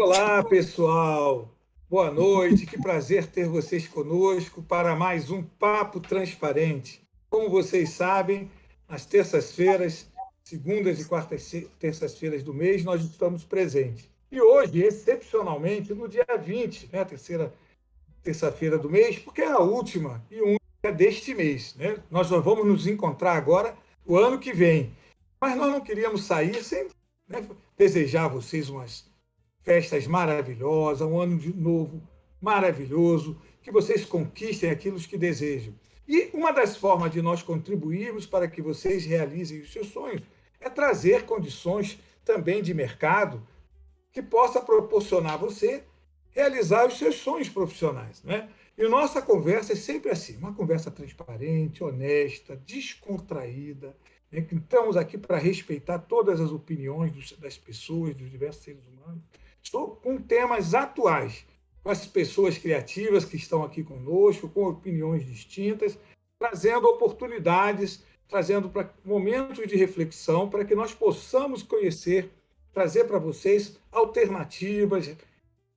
Olá, pessoal. Boa noite. Que prazer ter vocês conosco para mais um Papo Transparente. Como vocês sabem, nas terças-feiras, segundas e quartas terças-feiras do mês, nós estamos presentes. E hoje, excepcionalmente, no dia 20, né, terceira terça-feira do mês, porque é a última e única deste mês, né? Nós só vamos nos encontrar agora o ano que vem. Mas nós não queríamos sair sem, né, desejar a vocês umas festas maravilhosas, um ano de novo maravilhoso, que vocês conquistem aquilo que desejam. E uma das formas de nós contribuirmos para que vocês realizem os seus sonhos é trazer condições também de mercado que possa proporcionar a você realizar os seus sonhos profissionais, né? E nossa conversa é sempre assim, uma conversa transparente, honesta, descontraída, né? Que estamos aqui para respeitar todas as opiniões das pessoas, dos diversos seres humanos, com temas atuais, com as pessoas criativas que estão aqui conosco, com opiniões distintas, trazendo oportunidades, trazendo para momentos de reflexão para que nós possamos conhecer, trazer para vocês alternativas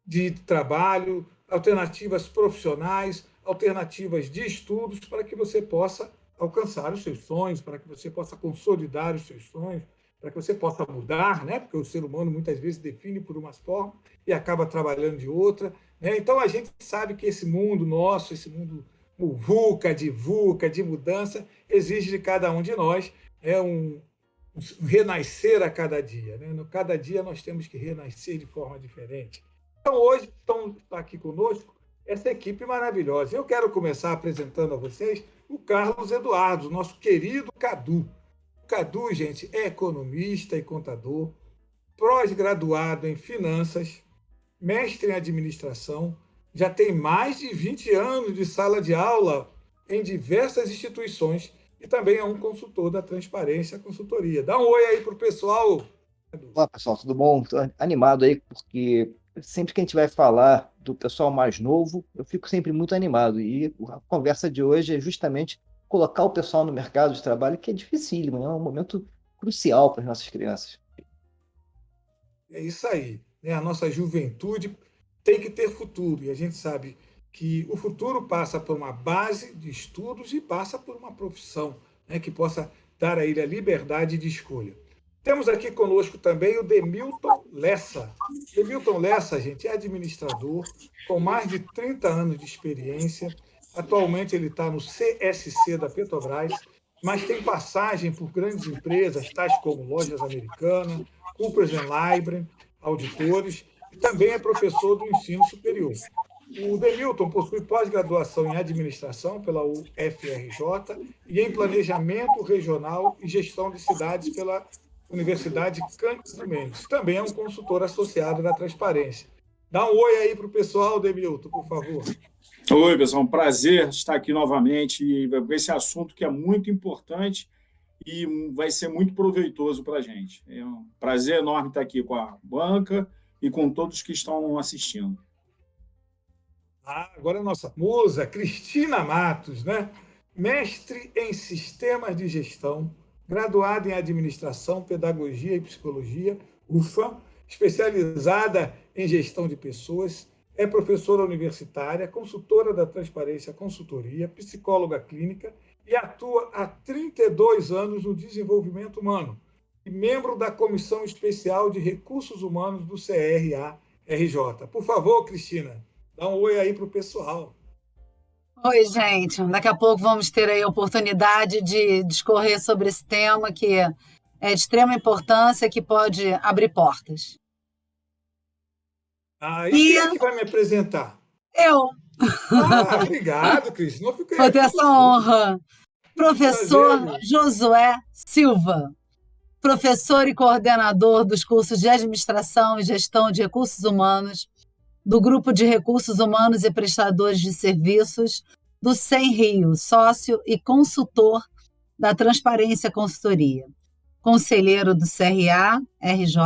de trabalho, alternativas profissionais, alternativas de estudos para que você possa alcançar os seus sonhos, para que você possa consolidar os seus sonhos, para que você possa mudar, né? Porque o ser humano muitas vezes define por uma forma e acaba trabalhando de outra, né? Então a gente sabe que esse mundo nosso, esse mundo VUCA, de mudança, exige de cada um de nós um renascer a cada dia, né? Cada dia nós temos que renascer de forma diferente. Então hoje está aqui conosco essa equipe maravilhosa. Eu quero começar apresentando a vocês o Carlos Eduardo, nosso querido Cadu. O Cadu, gente, é economista e contador, pós-graduado em finanças, mestre em administração, já tem mais de 20 anos de sala de aula em diversas instituições e também é um consultor da Transparência Consultoria. Dá um oi aí para o pessoal, Cadu. Olá, pessoal, tudo bom? Tô animado aí, porque sempre que a gente vai falar do pessoal mais novo, eu fico sempre muito animado. E a conversa de hoje é justamente colocar o pessoal no mercado de trabalho, que é dificílimo, né? É um momento crucial para as nossas crianças. É isso aí, né? A nossa juventude tem que ter futuro e a gente sabe que o futuro passa por uma base de estudos e passa por uma profissão, né, que possa dar a ele a liberdade de escolha. Temos aqui conosco também o Demilton Lessa. Demilton Lessa, gente, é administrador com mais de 30 anos de experiência. Atualmente ele está no CSC da Petrobras, mas tem passagem por grandes empresas, tais como Lojas Americanas, Coopers Lybrand, auditores, e também é professor do ensino superior. O Demilton possui pós-graduação em administração pela UFRJ e em planejamento regional e gestão de cidades pela Universidade Cândido Mendes. Também é um consultor associado da Transparência. Dá um oi aí para o pessoal, Demilton, por favor. Oi, pessoal, um prazer estar aqui novamente com esse assunto que é muito importante e vai ser muito proveitoso para a gente. É um prazer enorme estar aqui com a banca e com todos que estão assistindo. Agora a nossa musa, Cristina Matos, né? Mestre em Sistemas de Gestão, graduada em Administração, Pedagogia e Psicologia, UFA, especializada em Gestão de Pessoas, é professora universitária, consultora da Transparência Consultoria, psicóloga clínica e atua há 32 anos no desenvolvimento humano e membro da Comissão Especial de Recursos Humanos do CRA-RJ. Por favor, Cristina, dá um oi aí para o pessoal. Oi, gente. Daqui a pouco vamos ter aí a oportunidade de discorrer sobre esse tema que é de extrema importância, que pode abrir portas. E quem é que vai me apresentar? Eu. Obrigado, Cris. Não fiquei Vou ter essa honra. Professor Josué Silva, professor e coordenador dos cursos de Administração e Gestão de Recursos Humanos, do Grupo de Recursos Humanos e Prestadores de Serviços, do SEM Rio, sócio e consultor da Transparência Consultoria, conselheiro do CRA-RJ,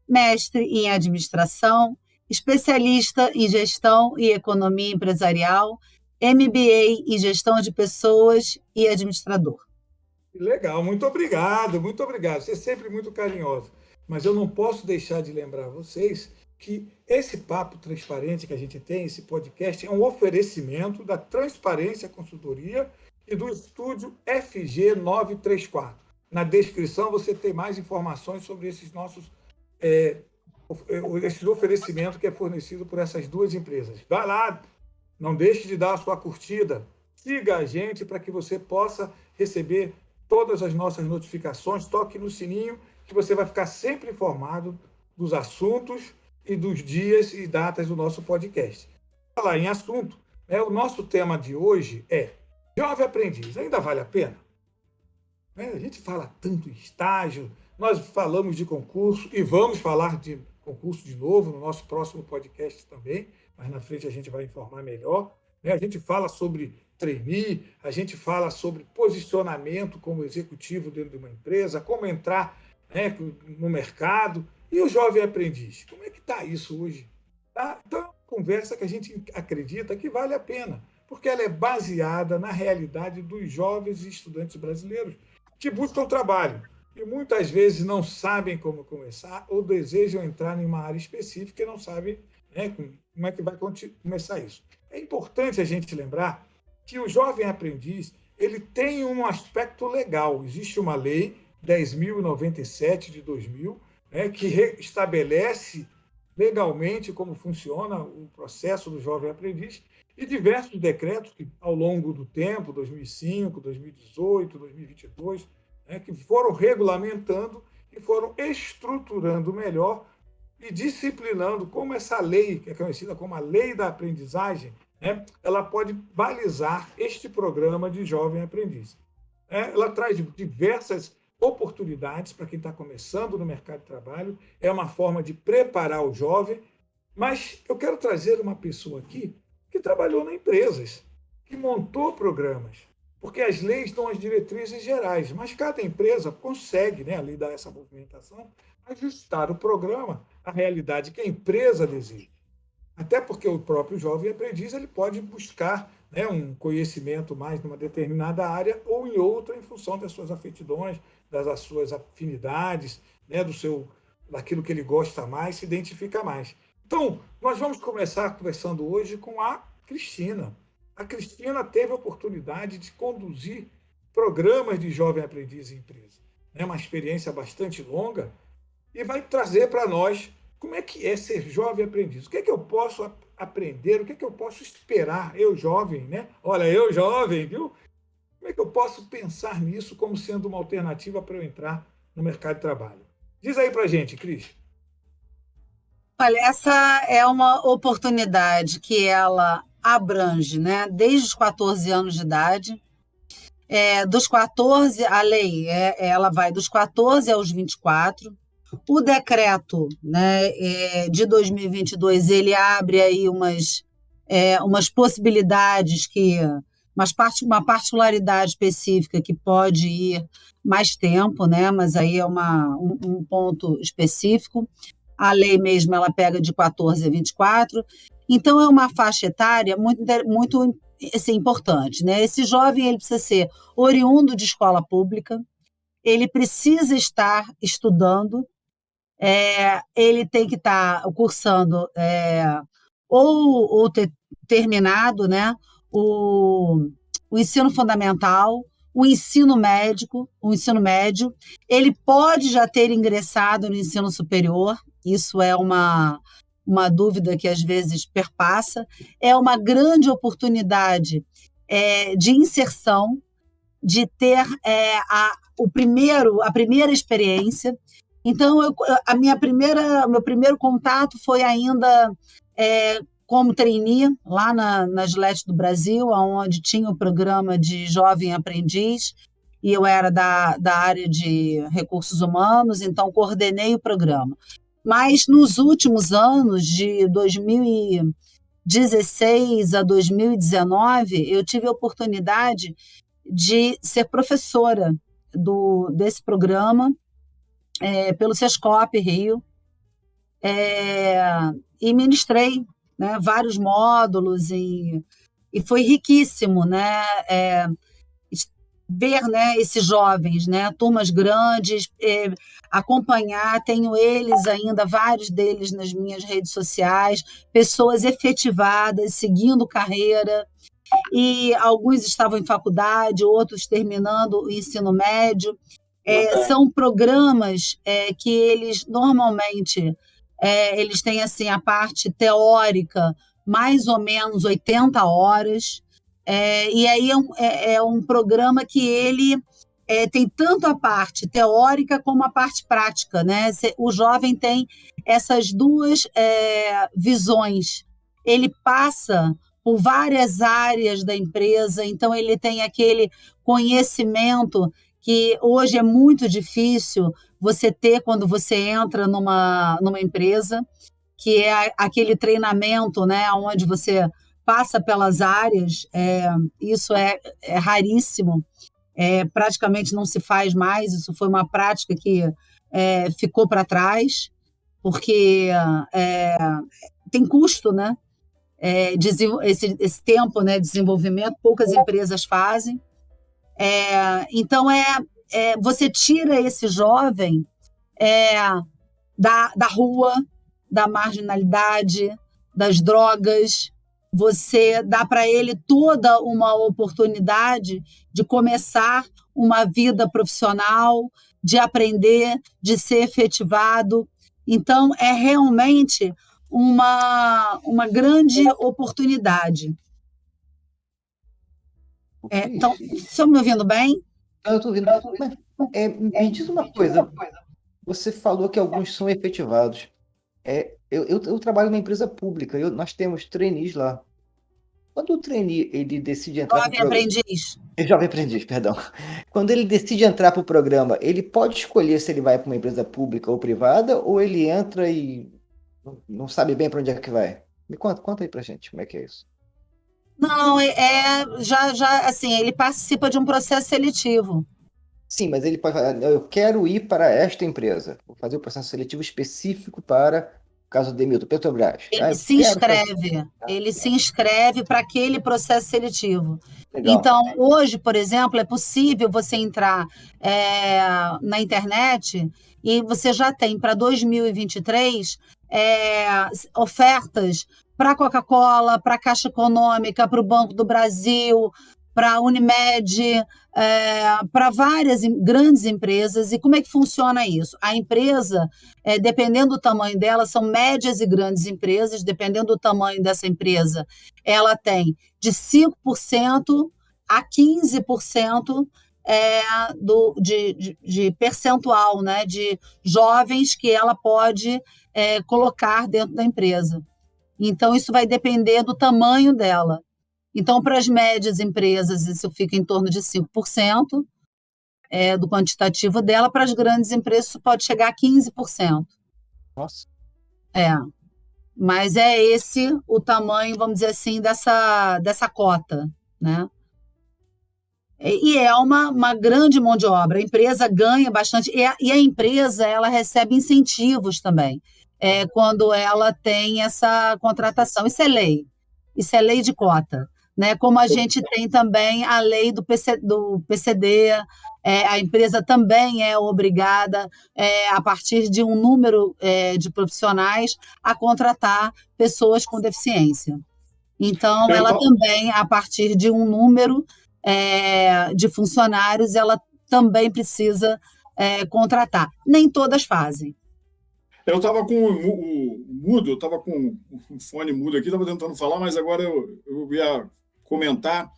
mestre em Administração, especialista em Gestão e Economia Empresarial, MBA em Gestão de Pessoas e administrador. Legal, muito obrigado, muito obrigado. Você é sempre muito carinhoso. mas eu não posso deixar de lembrar a vocês que esse papo transparente que a gente tem, esse podcast, é um oferecimento da Transparência Consultoria e do estúdio FG 934. Na descrição você tem mais informações sobre esses nossos esse oferecimento que é fornecido por essas duas empresas. Vai lá, não deixe de dar a sua curtida, siga a gente para que você possa receber todas as nossas notificações, toque no sininho que você vai ficar sempre informado dos assuntos e dos dias e datas do nosso podcast. Falar em assunto, o nosso tema de hoje é Jovem Aprendiz, ainda vale a pena? A gente fala tanto em estágio, nós falamos de concurso e vamos falar de concurso de novo no nosso próximo podcast também, mas na frente a gente vai informar melhor. A gente fala sobre trainee, a gente fala sobre posicionamento como executivo dentro de uma empresa, como entrar no mercado. E o jovem aprendiz? Como é que está isso hoje? Tá? Então, é uma conversa que a gente acredita que vale a pena, porque ela é baseada na realidade dos jovens e estudantes brasileiros que buscam trabalho e muitas vezes não sabem como começar ou desejam entrar em uma área específica e não sabem como é que vai começar isso. É importante a gente lembrar que o jovem aprendiz ele tem um aspecto legal. Existe uma lei 10.097 de 2000, que estabelece legalmente como funciona o processo do jovem aprendiz e diversos decretos que, ao longo do tempo, 2005, 2018, 2022, que foram regulamentando e foram estruturando melhor e disciplinando como essa lei, que é conhecida como a Lei da Aprendizagem, ela pode balizar este programa de jovem aprendiz. Ela traz diversas oportunidades para quem está começando no mercado de trabalho, é uma forma de preparar o jovem, mas eu quero trazer uma pessoa aqui que trabalhou em empresas, que montou programas, porque as leis dão as diretrizes gerais, mas cada empresa consegue, a lei dá essa movimentação, ajustar o programa à realidade que a empresa deseja. Até porque o próprio jovem aprendiz ele pode buscar um conhecimento mais numa determinada área ou em outra em função das suas afetidões, das suas afinidades, daquilo que ele gosta mais, se identifica mais. Então, nós vamos começar conversando hoje com a Cristina. A Cristina teve a oportunidade de conduzir programas de jovem aprendiz em empresa. Uma experiência bastante longa e vai trazer para nós como é que é ser jovem aprendiz. O que é que eu posso aprender? O que é que eu posso esperar? Eu jovem, Olha, eu jovem, viu? Como é que eu posso pensar nisso como sendo uma alternativa para eu entrar no mercado de trabalho? Diz aí para a gente, Cris. Olha, essa é uma oportunidade que ela abrange, desde os 14 anos de idade. Dos 14, a lei, ela vai dos 14 aos 24. O decreto de 2022, ele abre aí umas possibilidades, uma particularidade específica que pode ir mais tempo, mas aí é um ponto específico. A lei mesmo ela pega de 14 a 24. Então, é uma faixa etária muito, muito assim, importante. Esse jovem ele precisa ser oriundo de escola pública, ele precisa estar estudando, ele tem que estar cursando ou ter terminado o ensino fundamental, o ensino médio, ele pode já ter ingressado no ensino superior, isso é uma dúvida que às vezes perpassa, é uma grande oportunidade de inserção, de ter a primeira experiência. Então, meu primeiro contato foi ainda como trainee, lá na Gillette do Brasil, onde tinha o programa de jovem aprendiz, e eu era da área de recursos humanos, então coordenei o programa. Mas nos últimos anos, de 2016 a 2019, eu tive a oportunidade de ser professora desse programa pelo Sescop Rio, e ministrei vários módulos, e foi riquíssimo, ver, né, esses jovens, né, turmas grandes, acompanhar, tenho eles ainda, vários deles nas minhas redes sociais, pessoas efetivadas, seguindo carreira, e alguns estavam em faculdade, outros terminando o ensino médio. São programas que eles normalmente eles têm assim a parte teórica mais ou menos 80 horas, e aí é um programa que ele tem tanto a parte teórica como a parte prática, né? O jovem tem essas duas visões. Ele passa por várias áreas da empresa, então ele tem aquele conhecimento que hoje é muito difícil você ter quando você entra numa empresa, que é aquele treinamento, né, onde você passa pelas áreas, isso é raríssimo, praticamente não se faz mais, isso foi uma prática que ficou para trás, porque tem custo, né? Esse tempo, né, de desenvolvimento, poucas empresas fazem. Então, você tira esse jovem da rua, da marginalidade, das drogas, você dá para ele toda uma oportunidade de começar uma vida profissional, de aprender, de ser efetivado. Então, é realmente uma grande oportunidade. Então, estão me ouvindo bem? Eu estou ouvindo. Mas, me diz uma coisa. Você falou que alguns são efetivados. Eu trabalho numa empresa pública. Nós temos trainees lá. Quando o trainee ele decide entrar para o Jovem programa... aprendiz. Jovem aprendiz, perdão. Quando ele decide entrar para o programa, ele pode escolher se ele vai para uma empresa pública ou privada, ou ele entra e não sabe bem para onde é que vai? Me conta aí para gente como é que é isso. Não, já assim, ele participa de um processo seletivo. Sim, mas ele pode falar, eu quero ir para esta empresa. Vou fazer o processo seletivo específico para o caso de Milton Petrobras. Ele Eu se quero inscreve, ele se inscreve para aquele processo seletivo. Legal. Então, hoje, por exemplo, é possível você entrar na internet e você já tem para 2023 ofertas para a Coca-Cola, para a Caixa Econômica, para o Banco do Brasil, para a Unimed, para várias grandes empresas. E como é que funciona isso? A empresa, dependendo do tamanho dela, são médias e grandes empresas, dependendo do tamanho dessa empresa, ela tem de 5% a 15% de percentual, né, de jovens que ela pode colocar dentro da empresa. Então, isso vai depender do tamanho dela. Então, para as médias empresas, isso fica em torno de 5% do quantitativo dela. Para as grandes empresas, isso pode chegar a 15%. Nossa. Mas é esse o tamanho, vamos dizer assim, dessa cota, né? E é uma grande mão de obra. A empresa ganha bastante. E a empresa ela recebe incentivos também, quando ela tem essa contratação. Isso é lei. Isso é lei de cota. Né? Como a gente tem também a lei do PCD, a empresa também é obrigada, a partir de um número de profissionais, a contratar pessoas com deficiência. Então, ela também, a partir de um número de funcionários, ela também precisa contratar. Nem todas fazem. Eu estava com o mudo, eu estava com o fone mudo aqui, estava tentando falar, mas agora eu ia comentar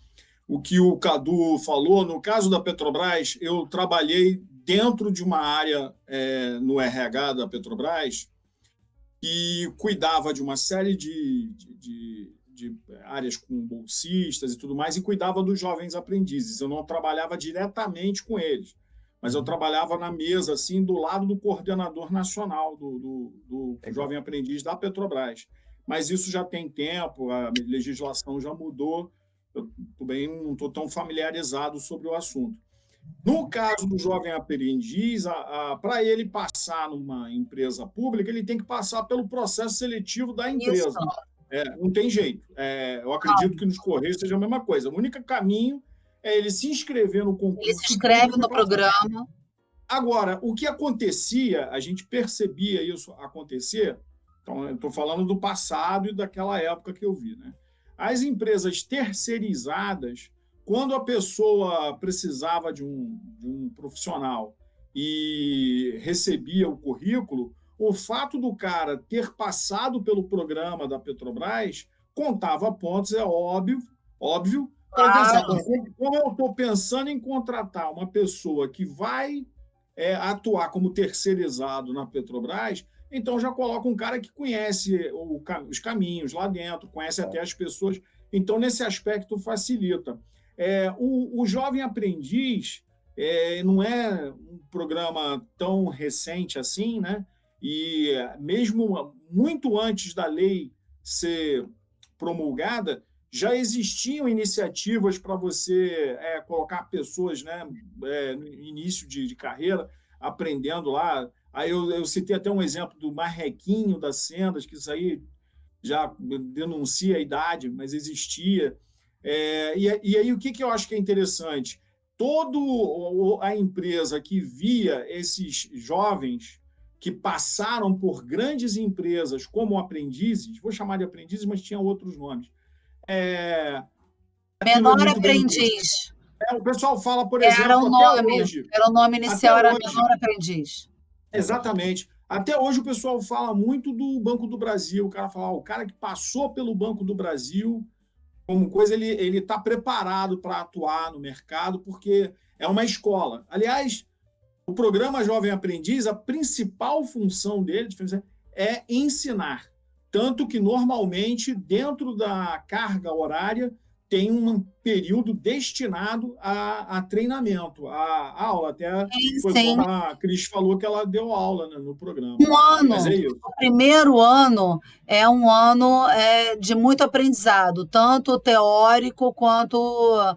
o que o Cadu falou. No caso da Petrobras, eu trabalhei dentro de uma área no RH da Petrobras e cuidava de uma série de áreas com bolsistas e tudo mais, e cuidava dos jovens aprendizes. Eu não trabalhava diretamente com eles, mas eu trabalhava na mesa, assim, do lado do coordenador nacional do jovem aprendiz da Petrobras. Mas isso já tem tempo, a legislação já mudou, eu também não estou tão familiarizado sobre o assunto. No caso do jovem aprendiz, para ele passar numa empresa pública, ele tem que passar pelo processo seletivo da empresa. Não tem jeito. Eu acredito que nos Correios seja a mesma coisa. O único caminho ele se inscrever no concurso. Ele se inscreve no programa. Agora, o que acontecia, a gente percebia isso acontecer, então eu estou falando do passado e daquela época que eu vi, né? As empresas terceirizadas, quando a pessoa precisava de um profissional e recebia o currículo, o fato do cara ter passado pelo programa da Petrobras contava pontos, é óbvio. Claro. Como eu estou pensando em contratar uma pessoa que vai atuar como terceirizado na Petrobras, então já coloca um cara que conhece os caminhos lá dentro, conhece até as pessoas. Então, nesse aspecto, facilita. O Jovem Aprendiz não é um programa tão recente assim, né? E mesmo muito antes da lei ser promulgada, já existiam iniciativas para você colocar pessoas, né, no início de carreira, aprendendo lá. Aí eu citei até um exemplo do Marrequinho das Sendas, que isso aí já denuncia a idade, mas existia. E aí o que eu acho que é interessante? Toda a empresa que via esses jovens que passaram por grandes empresas como aprendizes, vou chamar de aprendizes, mas tinha outros nomes. Menor aprendiz. O pessoal fala, por exemplo, era o nome, até hoje. Era o nome inicial, era menor aprendiz. Exatamente. Até hoje o pessoal fala muito do Banco do Brasil. O cara fala, o cara que passou pelo Banco do Brasil, como coisa, ele está preparado para atuar no mercado, porque é uma escola. Aliás, o programa Jovem Aprendiz, a principal função dele é ensinar. Tanto que, normalmente, dentro da carga horária, tem um período destinado a treinamento, a aula. Até foi como a Cris falou que ela deu aula, né, no programa. Um ano. Mas é isso. O primeiro ano é um ano de muito aprendizado, tanto teórico quanto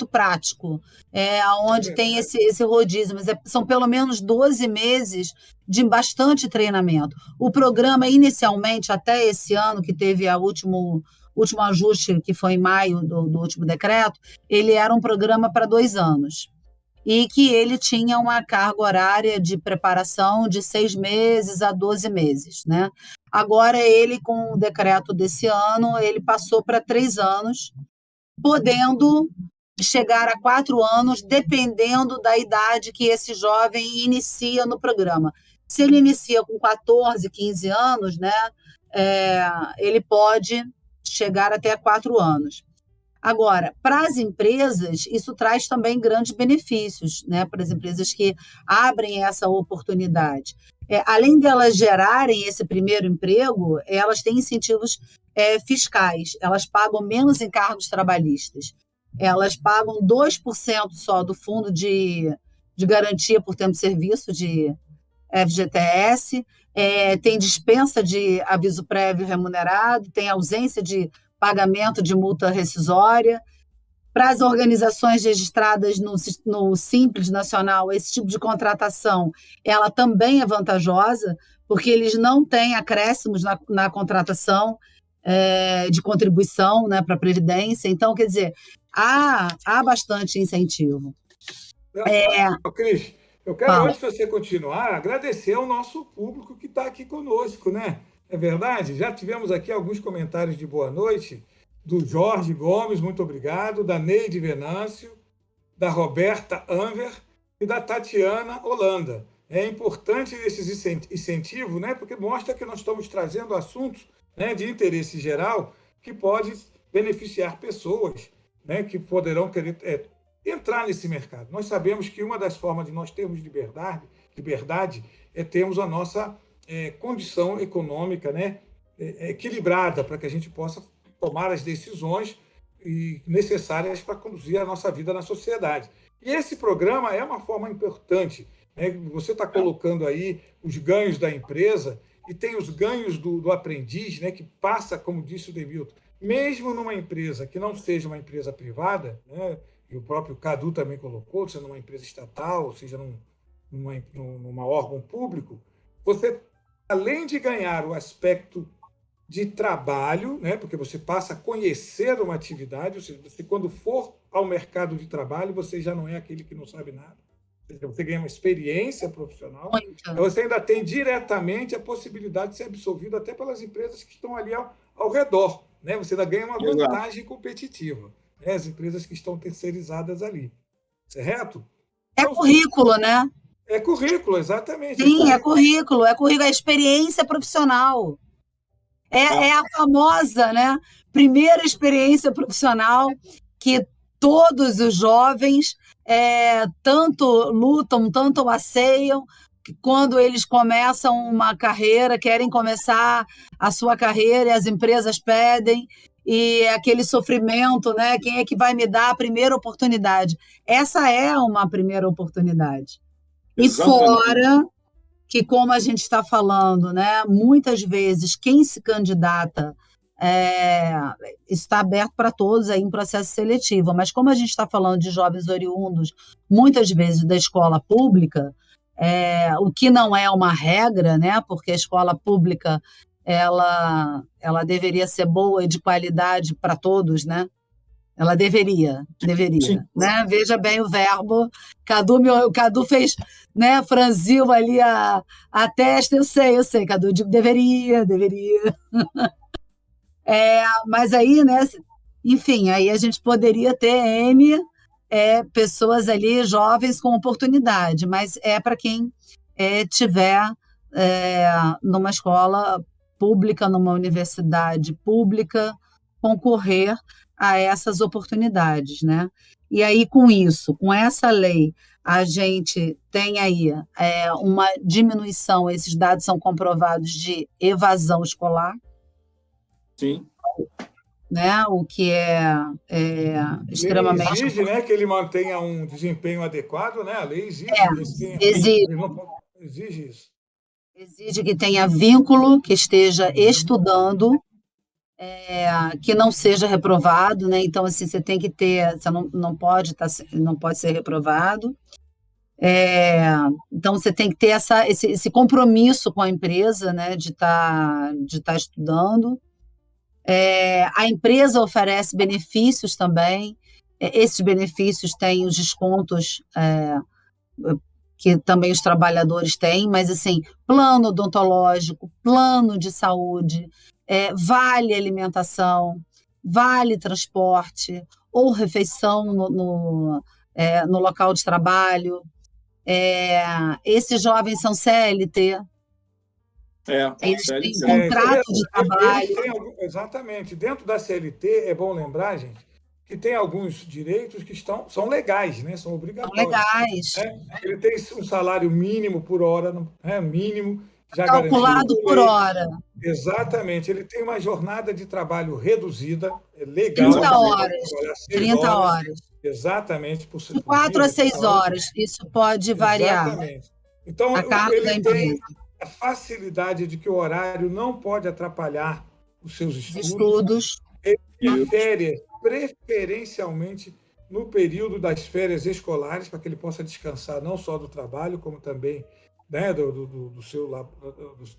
prático, onde tem esse rodízio, mas são pelo menos 12 meses de bastante treinamento. O programa, inicialmente, até esse ano, que teve o último ajuste, que foi em maio do último decreto, ele era um programa para 2 anos. E que ele tinha uma carga horária de preparação de 6 meses a 12 meses. Né? Agora, ele, com o decreto desse ano, ele passou para 3 anos, podendo chegar a 4 anos, dependendo da idade que esse jovem inicia no programa. Se ele inicia com 14, 15 anos, né, ele pode chegar até 4 anos. Agora, para as empresas, isso traz também grandes benefícios, né, para as empresas que abrem essa oportunidade. Além de elas gerarem esse primeiro emprego, elas têm incentivos fiscais, elas pagam menos encargos trabalhistas, elas pagam 2% só do fundo de garantia por tempo de serviço, de FGTS, tem dispensa de aviso prévio remunerado, tem ausência de pagamento de multa rescisória. Para as organizações registradas no Simples Nacional, esse tipo de contratação ela também é vantajosa, porque eles não têm acréscimos na contratação de contribuição, né, para a Previdência. Então, quer dizer, há bastante incentivo. Cris, eu quero, antes de você continuar, agradecer ao nosso público que está aqui conosco, né? É verdade? Já tivemos aqui alguns comentários de boa noite, do Jorge Gomes, muito obrigado, da Neide Venâncio, da Roberta Anver e da Tatiana Holanda. É importante esses incentivos, né? Porque mostra que nós estamos trazendo assuntos, né, de interesse geral que pode beneficiar pessoas, né, que poderão querer entrar nesse mercado. Nós sabemos que uma das formas de nós termos liberdade é termos a nossa condição econômica, né, equilibrada, para que a gente possa tomar as decisões necessárias para conduzir a nossa vida na sociedade. E esse programa é uma forma importante, né? Você está colocando aí os ganhos da empresa e tem os ganhos do aprendiz, né, que passa, como disse o Demilton, mesmo numa empresa que não seja uma empresa privada, né, e o próprio Cadu também colocou, seja numa empresa estatal, seja num órgão público, você, além de ganhar o aspecto de trabalho, né, porque você passa a conhecer uma atividade, ou seja, você, quando for ao mercado de trabalho, você já não é aquele que não sabe nada. Você ganha uma experiência profissional, você ainda tem diretamente a possibilidade de ser absorvido até pelas empresas que estão ali ao redor, né? Você ainda ganha uma vantagem competitiva, né? As empresas que estão terceirizadas ali, certo? É currículo, né? É currículo, exatamente. Sim, é currículo, é experiência profissional. É a famosa, né, primeira experiência profissional que todos os jovens tanto lutam, tanto anseiam, que quando eles começam uma carreira, querem começar a sua carreira e as empresas pedem, e aquele sofrimento, né? Quem é que vai me dar a primeira oportunidade? Essa é uma primeira oportunidade. Exatamente. E fora que, como a gente está falando, né, muitas vezes quem se candidata está aberto para todos aí em processo seletivo, mas como a gente está falando de jovens oriundos, muitas vezes da escola pública, o que não é uma regra, né, porque a escola pública ela deveria ser boa e de qualidade para todos, né? Ela deveria, né? Veja bem o verbo. Cadu fez, né? Franziu ali a testa. Eu sei, Cadu, digo deveria. Mas aí, né? Enfim, aí a gente poderia ter N pessoas ali, jovens com oportunidade, mas é para quem tiver numa escola pública, numa universidade pública, concorrer a essas oportunidades, né? E aí, com isso, com essa lei, a gente tem aí uma diminuição, esses dados são comprovados, de evasão escolar. Sim. Né? O que é extremamente... A lei exige, né, que ele mantenha um desempenho adequado, né? A lei exige. Exige isso. Exige que tenha vínculo, que esteja estudando, que não seja reprovado, né? Então, assim, você tem que ter, você não pode ser reprovado. Então, você tem que ter esse compromisso com a empresa, né? De estar estudando. A empresa oferece benefícios também. Esses benefícios têm os descontos que também os trabalhadores têm, mas assim, plano odontológico, plano de saúde, vale alimentação, vale transporte ou refeição no local de trabalho. Esses jovens são CLT. Eles têm contrato de trabalho. Exatamente. Dentro da CLT, é bom lembrar, gente, que tem alguns direitos que são legais, né? São obrigatórios. São legais. Ele tem um salário mínimo por hora, mínimo, já calculado por hora. Exatamente. Ele tem uma jornada de trabalho reduzida, legal. 30 horas. 30 horas. Exatamente. De 4 a 6 horas. Isso pode variar. Exatamente. Então, ele tem a facilidade de que o horário não pode atrapalhar os seus estudos. Ele tem férias, preferencialmente no período das férias escolares, para que ele possa descansar não só do trabalho, como também, né,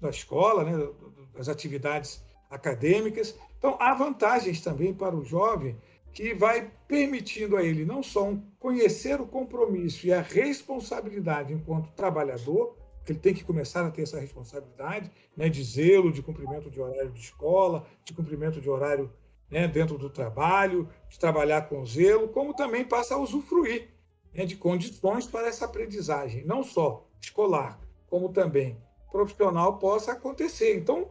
da escola, né, das atividades acadêmicas. Então, há vantagens também para o jovem, que vai permitindo a ele não só conhecer o compromisso e a responsabilidade enquanto trabalhador, que ele tem que começar a ter essa responsabilidade, né, de zelo, de cumprimento de horário de escola, de cumprimento de horário, né, dentro do trabalho, de trabalhar com zelo, como também passa a usufruir, né, de condições para essa aprendizagem, não só escolar, como também profissional, possa acontecer. Então,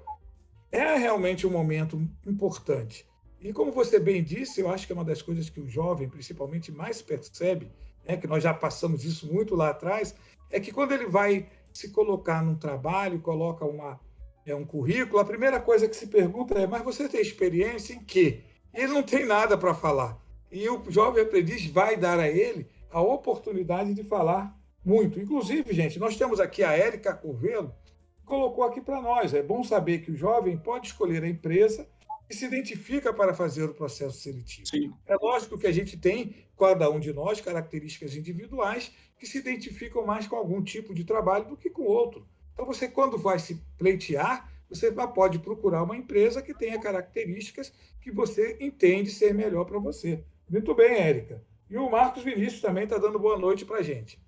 é realmente um momento importante. E como você bem disse, eu acho que é uma das coisas que o jovem, principalmente, mais percebe, né, que nós já passamos isso muito lá atrás, é que quando ele vai se colocar num trabalho, coloca um currículo, a primeira coisa que se pergunta é: mas você tem experiência em quê? E ele não tem nada para falar. E o jovem aprendiz vai dar a ele a oportunidade de falar muito. Inclusive, gente, nós temos aqui a Érica Curvelo, que colocou aqui para nós. É bom saber que o jovem pode escolher a empresa que se identifica para fazer o processo seletivo. Sim. É lógico que a gente tem, cada um de nós, características individuais que se identificam mais com algum tipo de trabalho do que com outro. Então, você, quando vai se pleitear, você pode procurar uma empresa que tenha características que você entende ser melhor para você. Muito bem, Érica. E o Marcos Vinícius também está dando boa noite para a gente.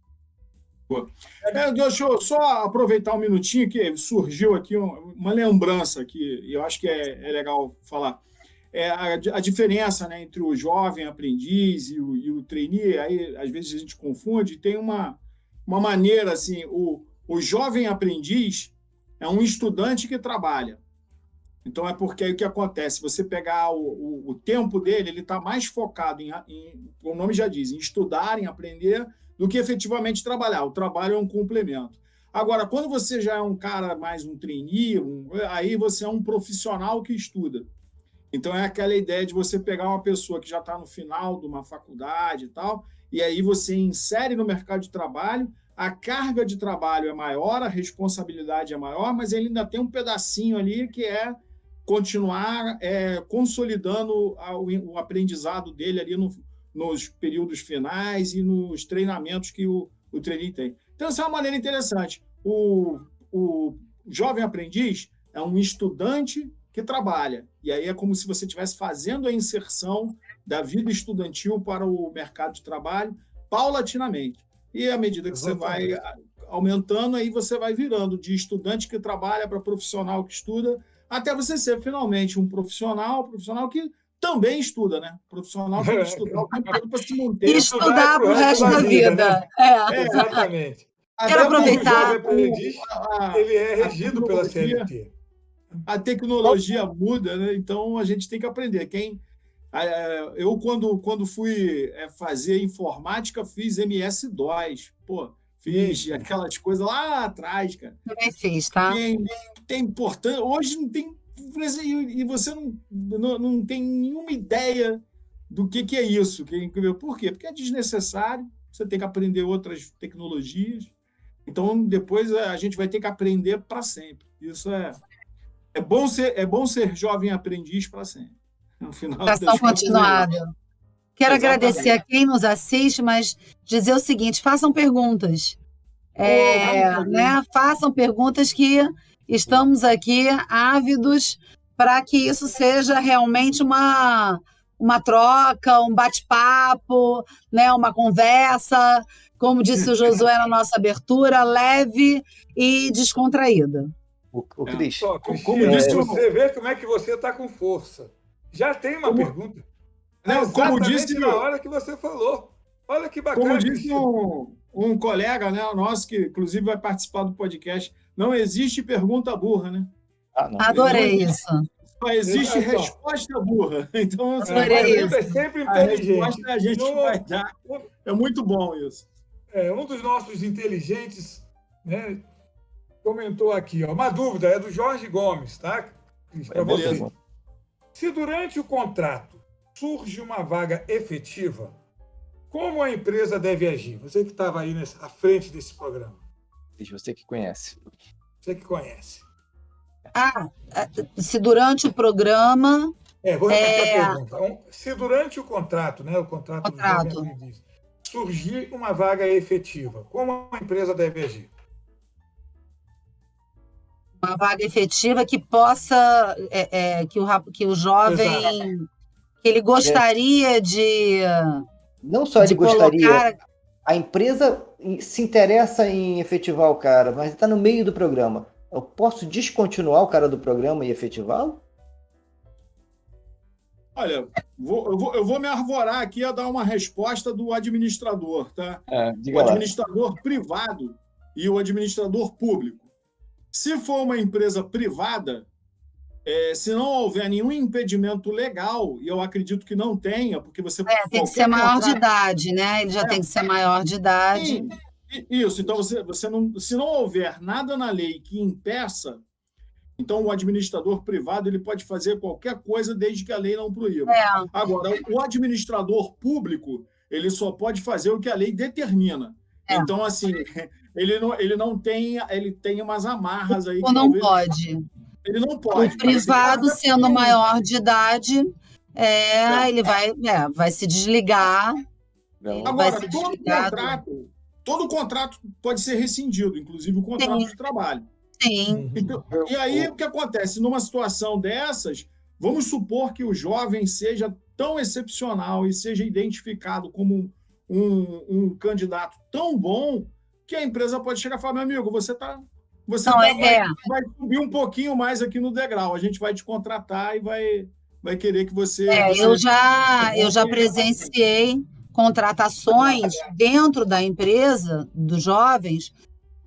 Deixa eu só aproveitar um minutinho que surgiu aqui uma lembrança que eu acho que é legal falar. A diferença, né, entre o jovem aprendiz e o trainee, aí às vezes a gente confunde, tem uma maneira assim, o jovem aprendiz é um estudante que trabalha. Então, é porque aí o que acontece? Você pegar o tempo dele, ele está mais focado como o nome já diz, em estudar, em aprender, do que efetivamente trabalhar. O trabalho é um complemento. Agora, quando você já é um cara mais um trainee, aí você é um profissional que estuda. Então, é aquela ideia de você pegar uma pessoa que já está no final de uma faculdade e tal, e aí você insere no mercado de trabalho, a carga de trabalho é maior, a responsabilidade é maior, mas ele ainda tem um pedacinho ali que é continuar consolidando o aprendizado dele ali nos períodos finais e nos treinamentos que o trainee tem. Então, essa é uma maneira interessante. O jovem aprendiz é um estudante que trabalha, e aí é como se você estivesse fazendo a inserção da vida estudantil para o mercado de trabalho paulatinamente. E à medida que você vai aumentando, aí você vai virando de estudante que trabalha para profissional que estuda, até você ser finalmente um profissional que também estuda, né? Profissional que tem que estudar o tempo todo para se manter. E estudar para o resto da vida. Né? Exatamente. Quero aproveitar. O aprendiz, ele é regido pela CLT. A tecnologia muda, né? Então a gente tem que aprender. Eu, quando fui fazer informática, fiz MS-DOS. Fiz aquelas coisas lá atrás, cara. Também fiz, tá? Tem importância. Hoje não tem. E você não tem nenhuma ideia do que é isso. Por quê? Porque é desnecessário. Você tem que aprender outras tecnologias. Então, depois a gente vai ter que aprender para sempre. Isso é bom ser jovem aprendiz para sempre. No final Educação continuada. Quero agradecer a quem nos assiste, mas dizer o seguinte: façam perguntas. Né? Façam perguntas, que estamos aqui ávidos para que isso seja realmente uma troca, um bate-papo, né? Uma conversa, como disse o Josué na nossa abertura, leve e descontraída. O Cris. Como disse, você vê como é que você está com força. Já tem uma pergunta. Como disse na hora que você falou. Olha que bacana. Como disse um colega, né, nosso, que inclusive vai participar do podcast, não existe pergunta burra, né? Adorei isso. Só existe resposta burra. Então, a pergunta é sempre inteligente. A resposta a gente vai dar. É muito bom isso. Um dos nossos inteligentes, né, comentou aqui, uma dúvida, é do Jorge Gomes, tá? Para você. Se durante o contrato surge uma vaga efetiva, como a empresa deve agir? Você que estava aí à frente desse programa. Você que conhece. Você que conhece. Se durante o programa... Vou repetir a pergunta. Se durante o contrato, né, o contrato do jovem aprendiz, surgir uma vaga efetiva, como a empresa deve agir? Uma vaga efetiva que possa, que o jovem, que ele gostaria de... Não só ele gostaria, a empresa se interessa em efetivar o cara, mas está no meio do programa. Eu posso descontinuar o cara do programa e efetivá-lo? Olha, eu vou me arvorar aqui a dar uma resposta do administrador, tá? O administrador privado e o administrador público. Se for uma empresa privada, se não houver nenhum impedimento legal, e eu acredito que não tenha, porque você... tem que ser maior de idade, né? Ele já tem que ser maior de idade. Sim, isso. Então, se não houver nada na lei que impeça, então o administrador privado ele pode fazer qualquer coisa desde que a lei não proíba. Agora, o administrador público, ele só pode fazer o que a lei determina. Então, assim... Ele tem umas amarras aí. Ou não pode. Ele não pode. O privado, sendo maior de idade, ele vai se desligar. Agora, todo contrato pode ser rescindido, inclusive o contrato de trabalho. Sim. Então, e aí, o que acontece? Numa situação dessas, Vamos supor que o jovem seja tão excepcional e seja identificado como um candidato tão bom que a empresa pode chegar e falar, meu amigo, vai subir um pouquinho mais aqui no degrau, a gente vai te contratar e vai querer que você... Eu já presenciei contratações dentro da empresa dos jovens,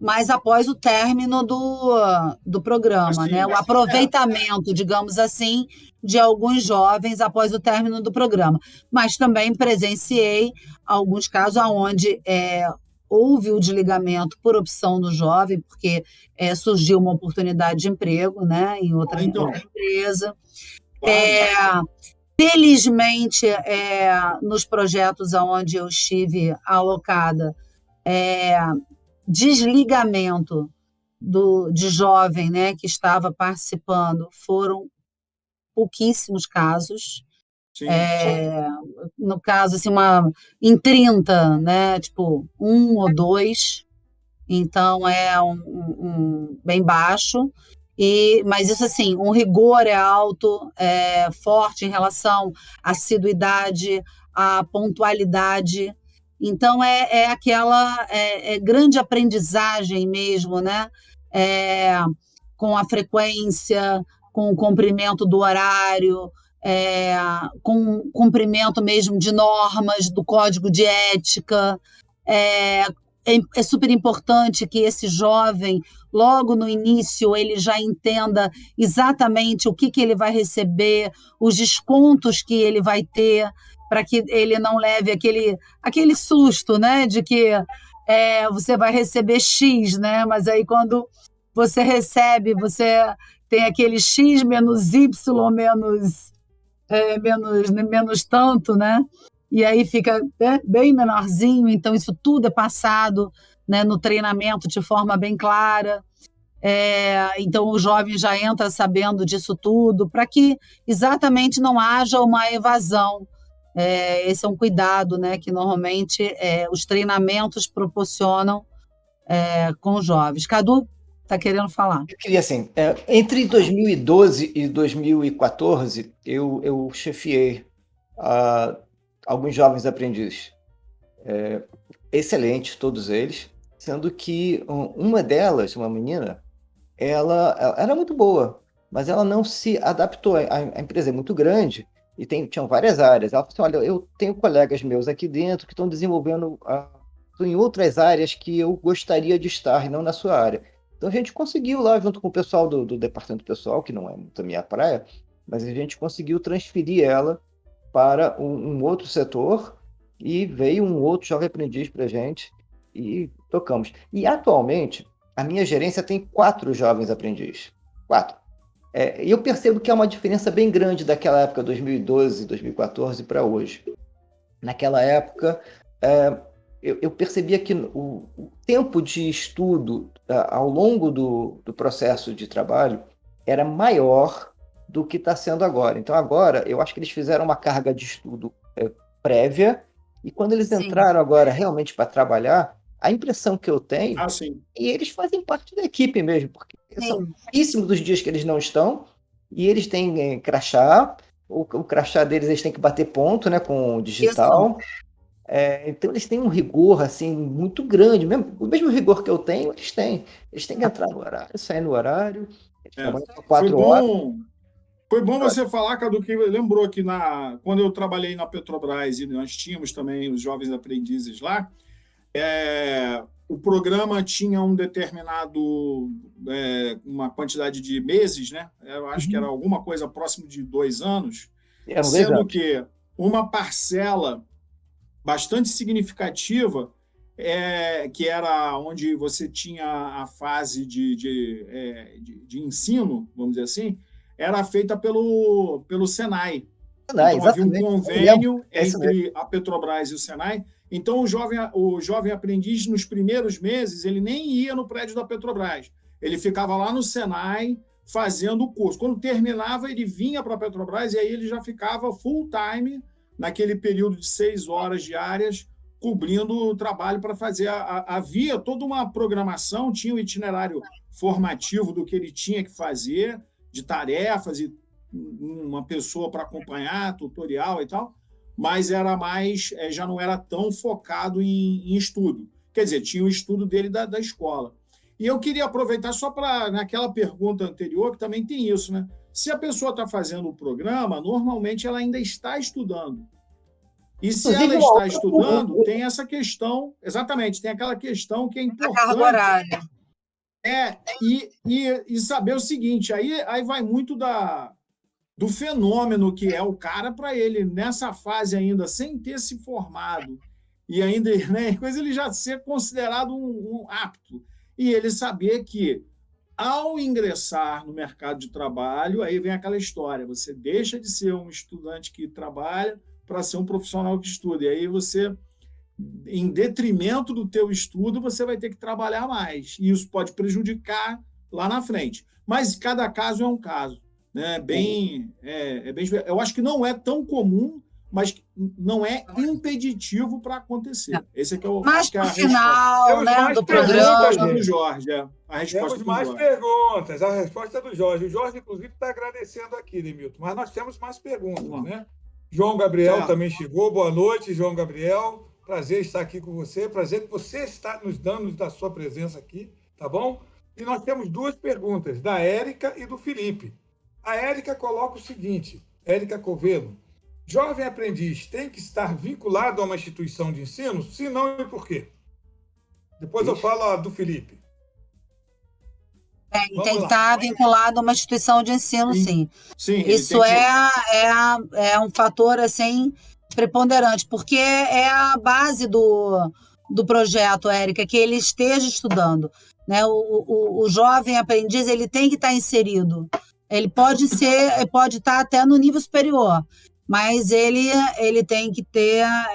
mas após o término do programa, né? O aproveitamento, digamos assim, de alguns jovens após o término do programa. Mas também presenciei alguns casos onde houve o desligamento por opção do jovem, porque surgiu uma oportunidade de emprego, né, em outra empresa. Claro. Felizmente, nos projetos onde eu estive alocada, desligamento de jovem, né, que estava participando foram pouquíssimos casos. No caso, assim, em 30, né, tipo, 1 ou 2, então bem baixo. Mas isso, assim, um rigor alto, forte em relação à assiduidade, à pontualidade. Então, aquela grande aprendizagem mesmo, né? Com a frequência, com o cumprimento do horário, com o cumprimento mesmo de normas do código de ética. É super importante que esse jovem, logo no início, ele já entenda exatamente o que ele vai receber, os descontos que ele vai ter, para que ele não leve aquele susto, né, de que você vai receber X, né, mas aí quando você recebe, você tem aquele X menos Y menos tanto, né? E aí fica bem menorzinho, então isso tudo é passado, né, no treinamento de forma bem clara. Então o jovem já entra sabendo disso tudo, para que exatamente não haja uma evasão. Esse é um cuidado, né, que normalmente os treinamentos proporcionam com os jovens. Cadu está querendo falar. Eu queria, assim, entre 2012 e 2014, eu chefiei alguns jovens aprendizes, excelentes, todos eles, sendo que uma delas, uma menina, ela era muito boa, mas ela não se adaptou. A empresa é muito grande e tinham várias áreas. Ela falou assim, olha, eu tenho colegas meus aqui dentro que estão desenvolvendo em outras áreas que eu gostaria de estar, e não na sua área. Então a gente conseguiu lá, junto com o pessoal do departamento pessoal, que não é muito a minha praia, mas a gente conseguiu transferir ela para um outro setor, e veio um outro jovem aprendiz para a gente e tocamos. E atualmente, a minha gerência tem 4 jovens aprendizes. 4. E eu percebo que há uma diferença bem grande daquela época, 2012, 2014, para hoje. Naquela época, eu percebia que o tempo de estudo ao longo do processo de trabalho era maior do que está sendo agora. Então, agora, eu acho que eles fizeram uma carga de estudo prévia, e quando eles entraram agora realmente para trabalhar, a impressão que eu tenho, e eles fazem parte da equipe mesmo, porque são pouquíssimos dos dias que eles não estão, e eles têm crachá, o crachá deles eles têm que bater ponto, né, com o digital. Então eles têm um rigor assim, muito grande, o mesmo rigor que eu tenho, eles têm. Eles têm que entrar no horário, sair no horário, eles trabalham por 4 horas. Foi bom você falar, Cadu, que lembrou que quando eu trabalhei na Petrobras e nós tínhamos também os jovens aprendizes lá, o programa tinha um determinado, uma quantidade de meses, né? Eu acho que era alguma coisa próximo de 2 anos, sendo que uma parcela bastante significativa, que era onde você tinha a fase de ensino, vamos dizer assim, era feita pelo Senai. Então, havia um convênio entre a Petrobras e o Senai. Então, o jovem aprendiz, nos primeiros meses, ele nem ia no prédio da Petrobras. Ele ficava lá no Senai fazendo o curso. Quando terminava, ele vinha para a Petrobras e aí ele já ficava full-time naquele período de 6 horas diárias, cobrindo o trabalho para fazer. Havia toda uma programação, tinha um itinerário formativo do que ele tinha que fazer, de tarefas, e uma pessoa para acompanhar, tutorial e tal, mas era mais, já não era tão focado em estudo. Quer dizer, tinha o estudo dele da escola. E eu queria aproveitar só para, naquela pergunta anterior, que também tem isso, né? Se a pessoa está fazendo o programa, normalmente ela ainda está estudando. E se ela está estudando, tem essa questão, exatamente, tem aquela questão que é importante. A carga horária. E saber o seguinte, aí vai muito do fenômeno que é o cara para ele, nessa fase ainda, sem ter se formado, e ainda, né, coisa ele já ser considerado um apto. E ele saber que, ao ingressar no mercado de trabalho, aí vem aquela história, você deixa de ser um estudante que trabalha para ser um profissional que estuda. E aí você, em detrimento do teu estudo, você vai ter que trabalhar mais. E isso pode prejudicar lá na frente. Mas cada caso é um caso. Né? Bem, eu acho que não é tão comum, mas não é impeditivo para acontecer. Esse é que é o mas no final, né, do programa. Do Jorge, a resposta temos mais perguntas. A resposta é do Jorge. O Jorge, inclusive, está agradecendo aqui, Demilton. Mas nós temos mais perguntas, né? João Gabriel também chegou. Boa noite, João Gabriel. Prazer estar aqui com você. Prazer que você está nos dando da sua presença aqui, tá bom? E nós temos duas perguntas, da Érica e do Felipe. A Érica coloca o seguinte, Érica Covelo, jovem aprendiz tem que estar vinculado a uma instituição de ensino? Se não, e por quê? Depois eu falo do Felipe. Tem que estar vinculado a uma instituição de ensino, sim. Isso é um fator assim, preponderante, porque é a base do projeto, Érica, que ele esteja estudando. Né? O jovem aprendiz ele tem que estar inserido. Ele pode estar até no nível superior, mas ele tem que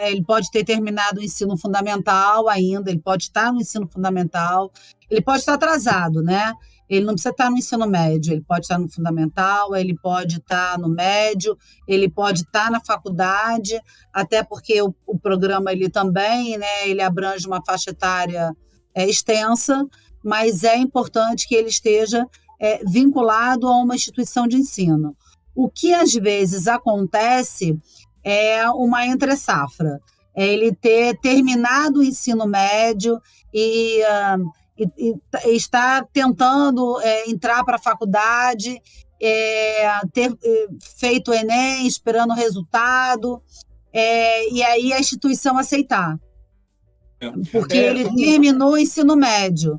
ele pode ter terminado o ensino fundamental ainda, ele pode estar no ensino fundamental, ele pode estar atrasado, né? Ele não precisa estar no ensino médio, ele pode estar no fundamental, ele pode estar no médio, ele pode estar na faculdade, até porque o programa ele também, né, ele abrange uma faixa etária extensa, mas é importante que ele esteja vinculado a uma instituição de ensino. O que às vezes acontece é uma entre-safra, é ele ter terminado o ensino médio e está tentando entrar para a faculdade, ter feito o Enem, esperando o resultado, e aí a instituição aceitar. Porque ele terminou o ensino médio.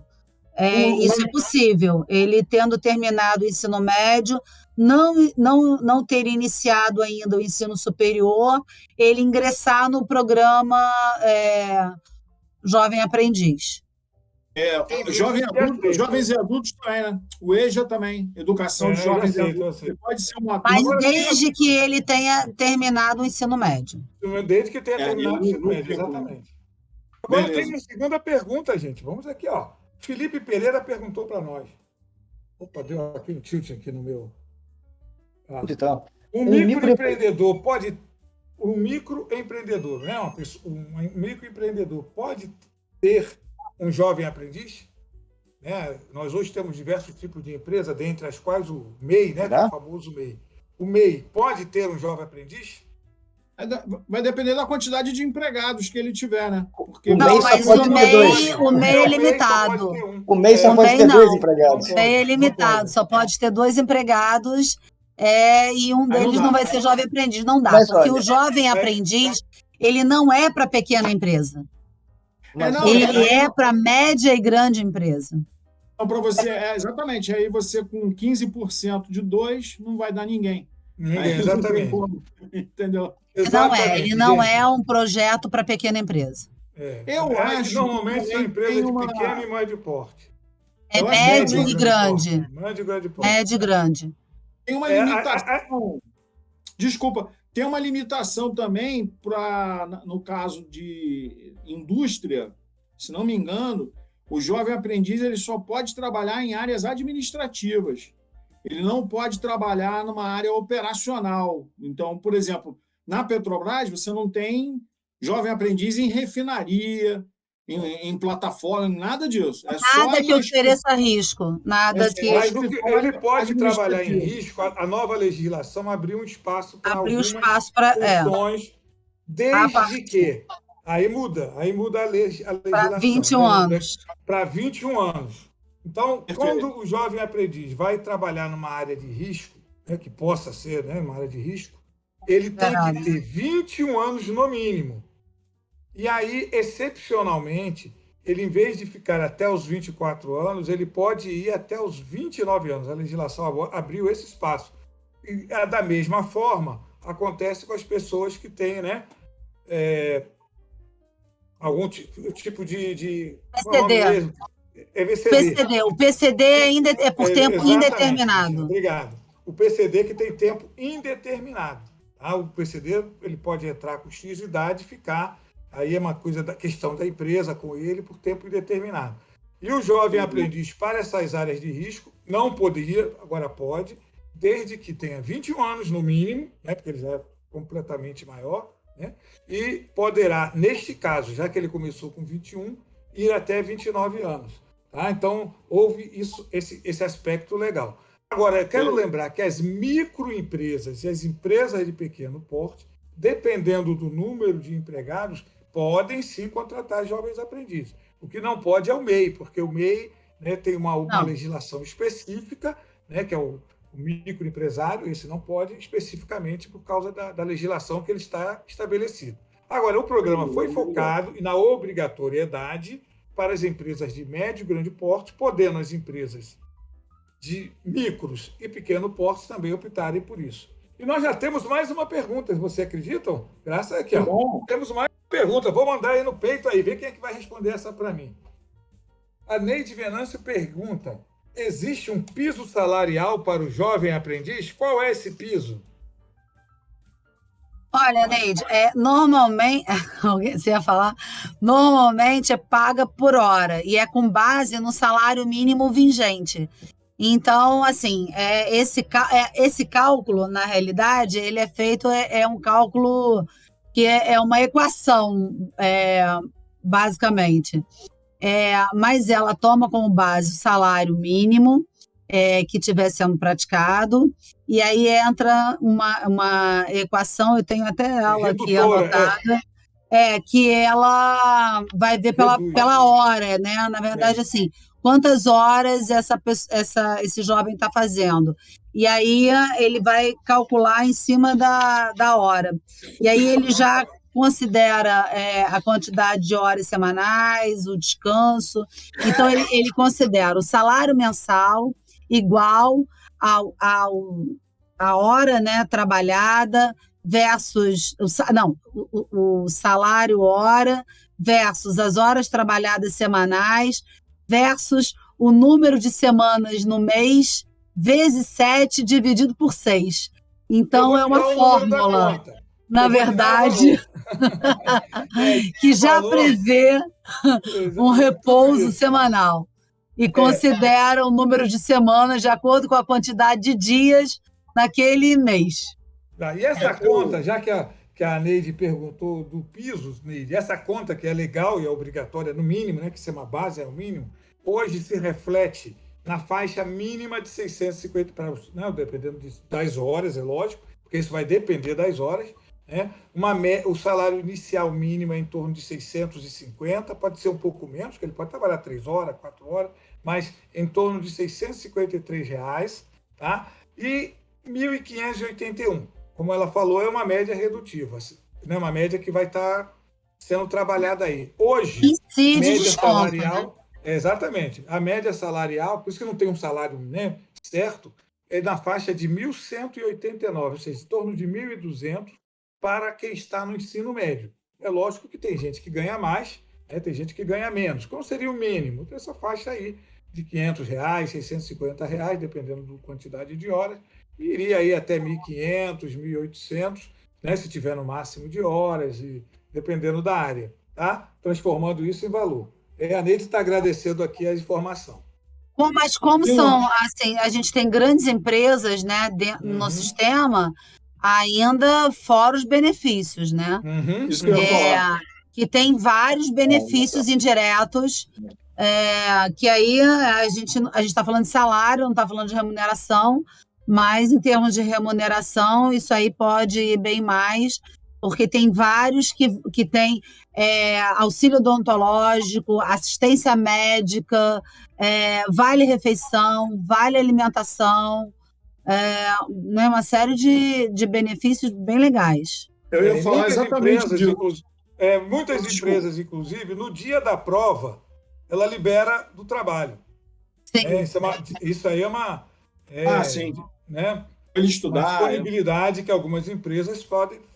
Isso é possível. Ele tendo terminado o ensino médio, não ter iniciado ainda o ensino superior, ele ingressar Programa Jovem Aprendiz. Jovens e adultos também, né? O EJA também, Educação de Jovens e Adultos. Pode ser uma... Mas desde que ele tenha terminado o ensino médio. Desde que tenha terminado o ensino médio, exatamente. Agora tem a segunda pergunta, gente. Vamos aqui, ó. Felipe Pereira perguntou para nós. Opa, deu aqui um tilt aqui no meu... Um microempreendedor pode... Um microempreendedor, né? Um microempreendedor pode ter um jovem aprendiz? Né? Nós hoje temos diversos tipos de empresa, dentre as quais o MEI, né? Que é o famoso MEI. O MEI pode ter um jovem aprendiz? Vai depender da quantidade de empregados que ele tiver, né? Porque o MEI é limitado. O MEI só pode ter 2 empregados. O MEI é limitado, só pode ter 2 empregados e um deles não vai ser jovem aprendiz. Não dá, porque o jovem aprendiz ele não é para pequena empresa. Ele é para média e grande empresa. Então, para você, exatamente. Aí você, com 15% de 2, não vai dar ninguém. Exatamente. Entendeu? Ele não é um projeto para pequena empresa. Eu acho que normalmente são empresas de pequeno e médio porte. Médio e grande. Médio e grande porte. Médio e grande. Tem uma limitação. Desculpa. Tem uma limitação também no caso de indústria, se não me engano, o jovem aprendiz ele só pode trabalhar em áreas administrativas. Ele não pode trabalhar numa área operacional. Então, por exemplo, na Petrobras, você não tem jovem aprendiz em refinaria, em plataforma, nada disso. É Nada só que ofereça risco, nada que Mas ele pode trabalhar em risco. A nova legislação abriu um espaço para abriu algumas espaço para funções, desde que aí muda a legislação, 21 anos. para 21 anos. Então, Perfeito. quando o jovem aprendiz vai trabalhar numa área de risco, né, que possa ser, né, uma área de risco, ele tem que ter 21 anos no mínimo. E aí, excepcionalmente, ele, em vez de ficar até os 24 anos, ele pode ir até os 29 anos. A legislação abriu esse espaço. E, da mesma forma, acontece com as pessoas que têm, né, algum tipo de PCD. PCD. O PCD ainda é por tempo indeterminado. Obrigado. O PCD que tem tempo indeterminado. Tá? O PCD ele pode entrar com X idade e ficar. Aí é uma coisa da questão da empresa com ele por tempo indeterminado. E o jovem aprendiz para essas áreas de risco não poderia, agora pode, desde que tenha 21 anos no mínimo, né, porque ele já é completamente maior, né, e poderá, neste caso, já que ele começou com 21, ir até 29 anos. Tá? Então, houve esse aspecto legal. Agora, eu quero lembrar que as microempresas e as empresas de pequeno porte, dependendo do número de empregados, podem sim contratar jovens aprendizes. O que não pode é o MEI, porque o MEI, né, tem uma legislação específica, né, que é o microempresário, esse não pode especificamente por causa da legislação que ele está estabelecido. Agora, o programa foi focado na obrigatoriedade para as empresas de médio e grande porte, podendo as empresas de micros e pequeno porte também optarem por isso. E nós já temos mais uma pergunta, vocês acreditam? Graças a Deus. Temos mais uma pergunta, vou mandar aí no peito aí, ver quem é que vai responder essa para mim. A Neide Venâncio pergunta: existe um piso salarial para o jovem aprendiz? Qual é esse piso? Olha, Neide, normalmente, você ia falar, normalmente é paga por hora e é com base no salário mínimo vigente. Então, assim, esse cálculo, na realidade, ele é feito, um cálculo que é uma equação, basicamente. Mas ela toma como base o salário mínimo que estiver sendo praticado, e aí entra uma equação, eu tenho até ela aqui anotada, que ela vai ver pela hora, né? Na verdade, assim, quantas horas esse jovem está fazendo. E aí ele vai calcular em cima da hora. E aí ele já considera a quantidade de horas semanais, o descanso. Então, ele considera o salário mensal igual a hora, né, trabalhada versus o salário hora versus as horas trabalhadas semanais versus o número de semanas no mês vezes 7 dividido por 6. Então, é uma fórmula, na verdade, que já prevê um repouso semanal e considera o número de semanas de acordo com a quantidade de dias naquele mês. E essa conta, já que a Neide perguntou do piso, Neide, essa conta que é legal e é obrigatória, no mínimo, né, que isso é uma base, é o mínimo, hoje se reflete na faixa mínima de 650, né, dependendo das horas, é lógico, porque isso vai depender das horas. Né? O salário inicial mínimo é em torno de 650, pode ser um pouco menos, porque ele pode trabalhar 3 horas, 4 horas, mas em torno de R$ 653, tá? E 1.581, como ela falou, é uma média redutiva, né? Uma média que vai estar sendo trabalhada aí. Hoje, média salarial, exatamente, a média salarial, por isso que não tem um salário, né, certo, é na faixa de 1.189, ou seja, em torno de 1.200 para quem está no ensino médio. É lógico que tem gente que ganha mais, né, tem gente que ganha menos. Qual seria o mínimo? Tem essa faixa aí de R$500, R$650, dependendo da quantidade de horas, e iria aí até 1.500, 1.800, né, se tiver no máximo de horas, e dependendo da área, tá? Transformando isso em valor. A Neide está agradecendo aqui a informação. Bom, mas como são, assim, a gente tem grandes empresas, né, no sistema, ainda fora os benefícios, né? Isso que eu ia falar. que tem vários benefícios indiretos, que aí a gente está falando de salário, não está falando de remuneração, mas em termos de remuneração, isso aí pode ir bem mais, porque tem vários que tem auxílio odontológico, assistência médica, vale refeição, vale alimentação, né, uma série de benefícios bem legais. Eu ia falar exatamente disso. Muitas empresas, inclusive, no dia da prova, ela libera do trabalho. Sim. Isso aí é uma... sim. Né, Ele estudar. uma disponibilidade que algumas empresas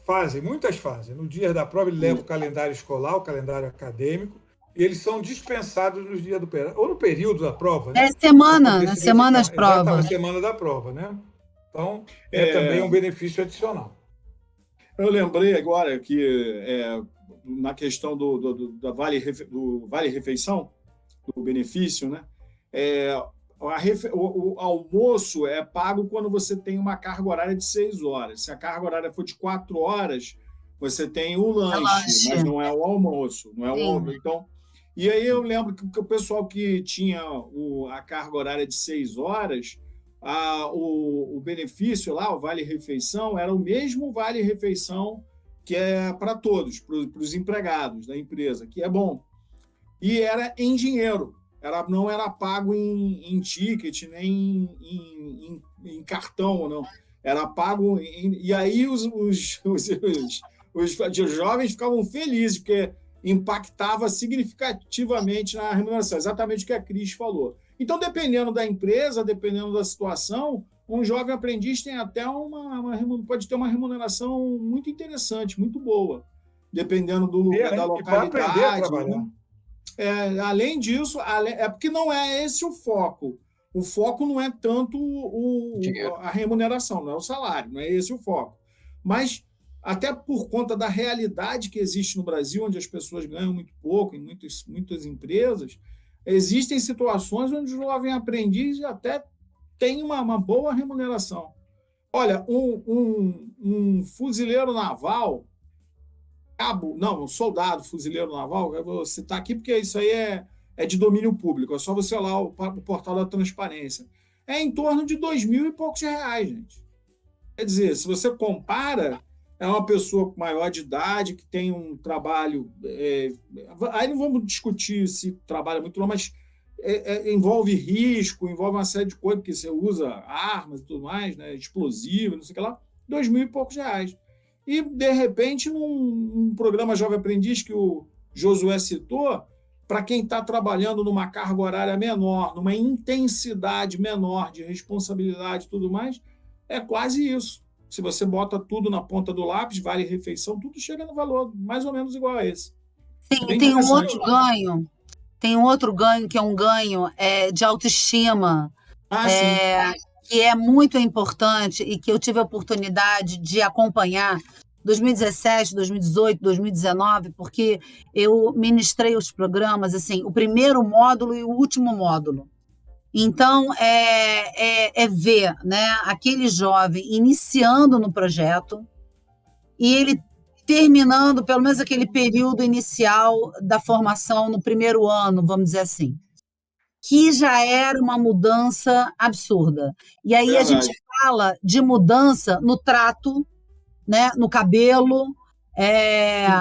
fazem, muitas fazem. No dia da prova, ele leva o calendário escolar, o calendário acadêmico, e eles são dispensados nos dias do ou no período da prova. Né? Na semana de prova. Na semana da prova, né? Então, também um benefício adicional. Eu lembrei agora que na questão do Vale Refeição, do benefício, né? O almoço é pago quando você tem uma carga horária de 6 horas. Se a carga horária for de 4 horas, você tem o lanche, mas não é o almoço. Não é o almoço. Então, e aí eu lembro que o pessoal que tinha a carga horária de 6 horas, o benefício lá, o Vale Refeição, era o mesmo Vale Refeição que é para todos, para os empregados da empresa, que é bom. E era em dinheiro. Não era pago em ticket, nem em cartão, não. Era pago e aí os jovens ficavam felizes, porque impactava significativamente na remuneração, exatamente o que a Cris falou. Então, dependendo da empresa, dependendo da situação, um jovem aprendiz tem até pode ter uma remuneração muito interessante, muito boa, dependendo do lugar, da localidade. Para aprender a trabalhar. Né? Além disso, é porque não é esse o foco. O foco não é tanto a remuneração, não é o salário, não é esse o foco. Mas, até por conta da realidade que existe no Brasil, onde as pessoas ganham muito pouco, em muitas empresas, existem situações onde o jovem aprendiz até tem uma boa remuneração. Olha, um fuzileiro naval, um soldado fuzileiro naval, eu vou citar aqui porque isso aí é de domínio público, é só você olhar o portal da transparência. É em torno de R$2.000 e poucos, gente. Quer dizer, se você compara, é uma pessoa maior de idade, que tem um trabalho... aí não vamos discutir se trabalha muito, não, mas envolve risco, envolve uma série de coisas, porque você usa armas e tudo mais, né, explosivo, não sei o que lá, R$2.000 e poucos. E, de repente, num programa Jovem Aprendiz que o Josué citou, para quem está trabalhando numa carga horária menor, numa intensidade menor de responsabilidade e tudo mais, é quase isso. Se você bota tudo na ponta do lápis, vale refeição, tudo chega no valor mais ou menos igual a esse. Sim, tem um outro ganho. Tem um outro ganho, que é um ganho de autoestima. Que é muito importante e que eu tive a oportunidade de acompanhar 2017, 2018, 2019, porque eu ministrei os programas, assim, o primeiro módulo e o último módulo. Então, ver, né, aquele jovem iniciando no projeto e ele terminando, pelo menos aquele período inicial da formação no primeiro ano, vamos dizer assim, que já era uma mudança absurda. E aí a gente fala de mudança no trato, né, no cabelo,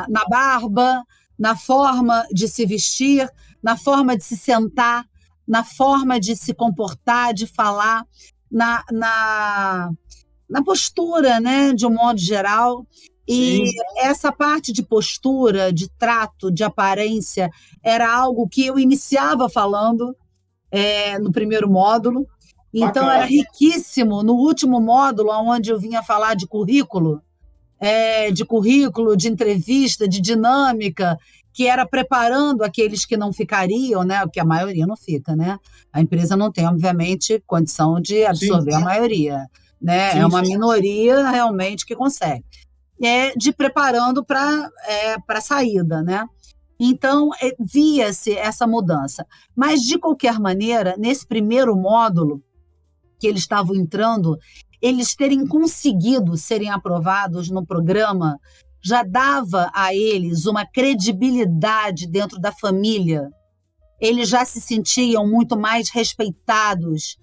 na barba, na forma de se vestir, na forma de se sentar, na forma de se comportar, de falar, na postura, né, de um modo geral. E essa parte de postura, de trato, de aparência, era algo que eu iniciava falando no primeiro módulo. Então, bacana. Era riquíssimo no último módulo, onde eu vinha falar de currículo, de entrevista, de dinâmica, que era preparando aqueles que não ficariam, né? Porque a maioria não fica, né? A empresa não tem, obviamente, condição de absorver a maioria, né? É uma minoria realmente que consegue. De preparando para a saída, né? Então, via-se essa mudança. Mas, de qualquer maneira, nesse primeiro módulo que eles estavam entrando, eles terem conseguido serem aprovados no programa já dava a eles uma credibilidade dentro da família. Eles já se sentiam muito mais respeitados.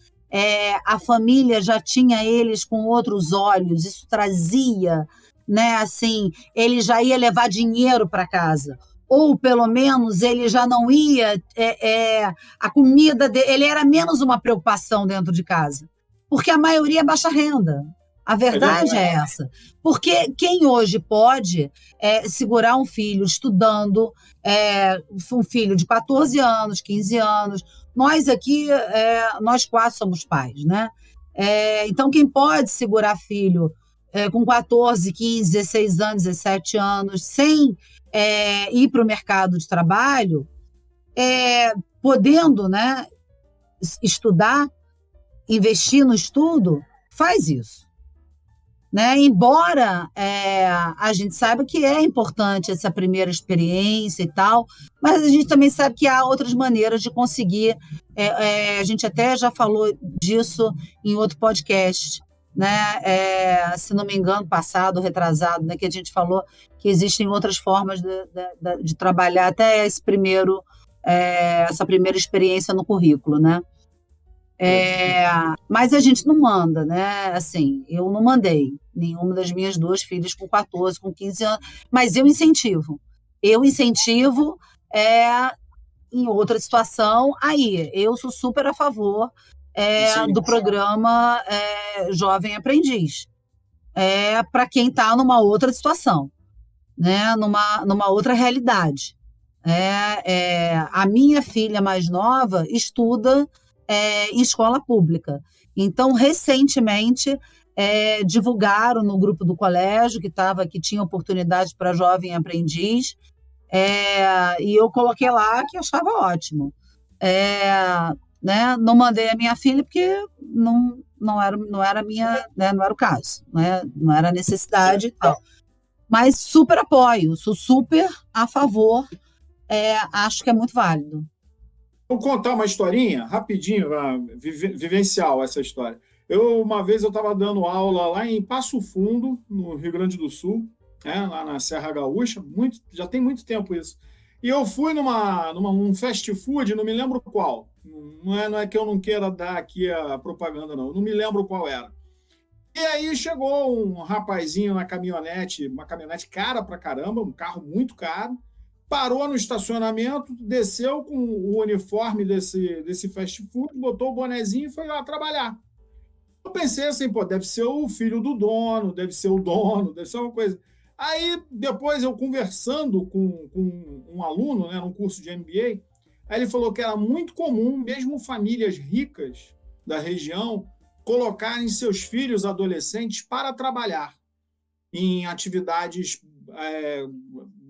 A família já tinha eles com outros olhos. Isso trazia, né, assim, ele já ia levar dinheiro para casa. Ou, pelo menos, ele já não ia... a comida dele, ele era menos uma preocupação dentro de casa. Porque a maioria é baixa renda. A verdade é essa. Porque quem hoje pode segurar um filho estudando, um filho de 14 anos, 15 anos, nós aqui, nós 4 somos pais, né? Então, quem pode segurar filho com 14, 15, 16 anos, 17 anos, sem ir para o mercado de trabalho, podendo, né, estudar, investir no estudo, faz isso. Né? Embora a gente saiba que é importante essa primeira experiência e tal, mas a gente também sabe que há outras maneiras de conseguir. A gente até já falou disso em outro podcast, né? Se não me engano, passado, retrasado, né? Que a gente falou que existem outras formas de trabalhar até essa primeira experiência no currículo, né? Mas a gente não manda, né? Assim, eu não mandei nenhuma das minhas 2 filhas com 14, com 15 anos, mas eu incentivo. Em outra situação, aí, eu sou super a favor do programa Jovem Aprendiz, para quem está numa outra situação, né? Numa outra realidade. A minha filha mais nova estuda em escola pública. Então, recentemente, divulgaram no grupo do colégio que tinha oportunidade para jovem aprendiz, e eu coloquei lá que achava ótimo. Né? Não mandei a minha filha porque não era minha, né? Não era o caso, né? Não era a necessidade e tal. Mas super apoio, sou super a favor, acho que é muito válido. Vou contar uma historinha, rapidinho, vivencial essa história. Uma vez eu estava dando aula lá em Passo Fundo, no Rio Grande do Sul, lá na Serra Gaúcha, já tem muito tempo isso. E eu fui num fast food, não me lembro qual. Não é que eu não queira dar aqui a propaganda, não me lembro qual era. E aí chegou um rapazinho na caminhonete, uma caminhonete cara pra caramba, um carro muito caro, parou no estacionamento, desceu com o uniforme desse fast food, botou o bonezinho e foi lá trabalhar. Eu pensei assim, deve ser o filho do dono, deve ser o dono, deve ser uma coisa. Aí, depois, eu conversando com um aluno, né, num curso de MBA, aí ele falou que era muito comum, mesmo famílias ricas da região, colocarem seus filhos adolescentes para trabalhar em atividades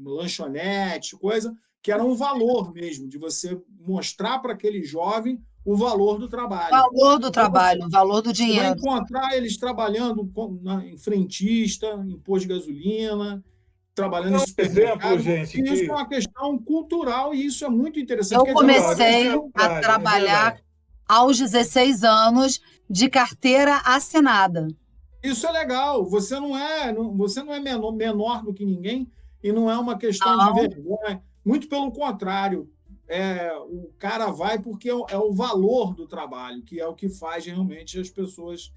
lanchonete, coisa que era um valor mesmo, de você mostrar para aquele jovem o valor do trabalho. O valor do trabalho, o valor do dinheiro. Vai encontrar eles trabalhando em frentista, em posto de gasolina, trabalhando em supermercado. Gente, isso é uma questão cultural e isso é muito interessante. Eu comecei a trabalhar aos 16 anos de carteira assinada. Isso é legal. Você não é menor do que ninguém e não é uma questão de vergonha. Muito pelo contrário. O cara vai porque é o valor do trabalho, que é o que faz realmente as pessoas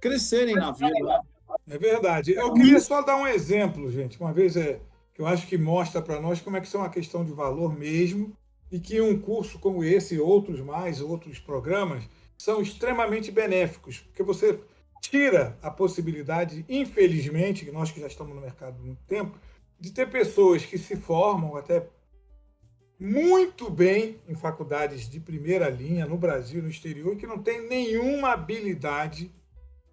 crescerem na vida. Né? É verdade. Eu queria só dar um exemplo, gente. Uma vez que eu acho que mostra para nós como é que isso é uma questão de valor mesmo e que um curso como esse e outros programas são extremamente benéficos, porque você tira a possibilidade, infelizmente, que nós que já estamos no mercado há muito tempo, de ter pessoas que se formam até muito bem em faculdades de primeira linha no Brasil e no exterior e que não tem nenhuma habilidade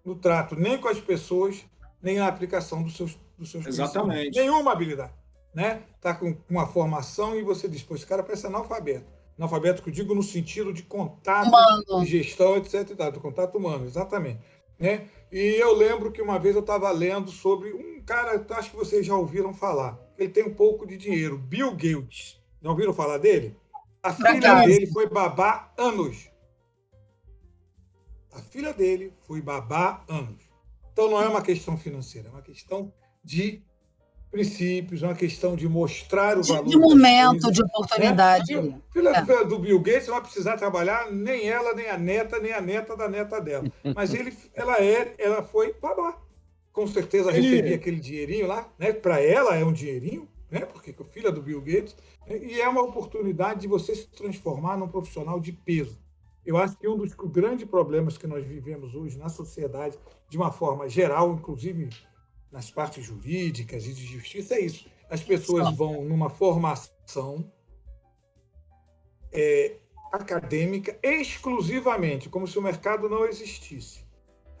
no trato nem com as pessoas, nem na aplicação dos seus Exatamente. Nenhuma habilidade. Né? Está com uma formação e você diz, esse cara parece analfabeto. Analfabeto que eu digo no sentido de contato, humano. De gestão, etc. Do contato humano, exatamente. Né? E eu lembro que uma vez eu estava lendo sobre um cara, acho que vocês já ouviram falar, ele tem um pouco de dinheiro, Bill Gates. Já ouviram falar dele? A filha dele foi babá anos. A filha dele foi babá anos. Então não é uma questão financeira, é uma questão de princípios, uma questão de mostrar o valor de momento, das coisas, de oportunidade. né? Filha do Bill Gates não vai precisar trabalhar, nem ela, nem a neta da neta dela. Mas ela foi babá. Com certeza recebia aquele dinheirinho lá, né? Para ela é um dinheirinho, né? Porque é filha do Bill Gates, né? E é uma oportunidade de você se transformar num profissional de peso. Eu acho que um dos grandes problemas que nós vivemos hoje na sociedade, de uma forma geral, inclusive nas partes jurídicas e de justiça, é isso. As pessoas vão numa formação acadêmica exclusivamente, como se o mercado não existisse.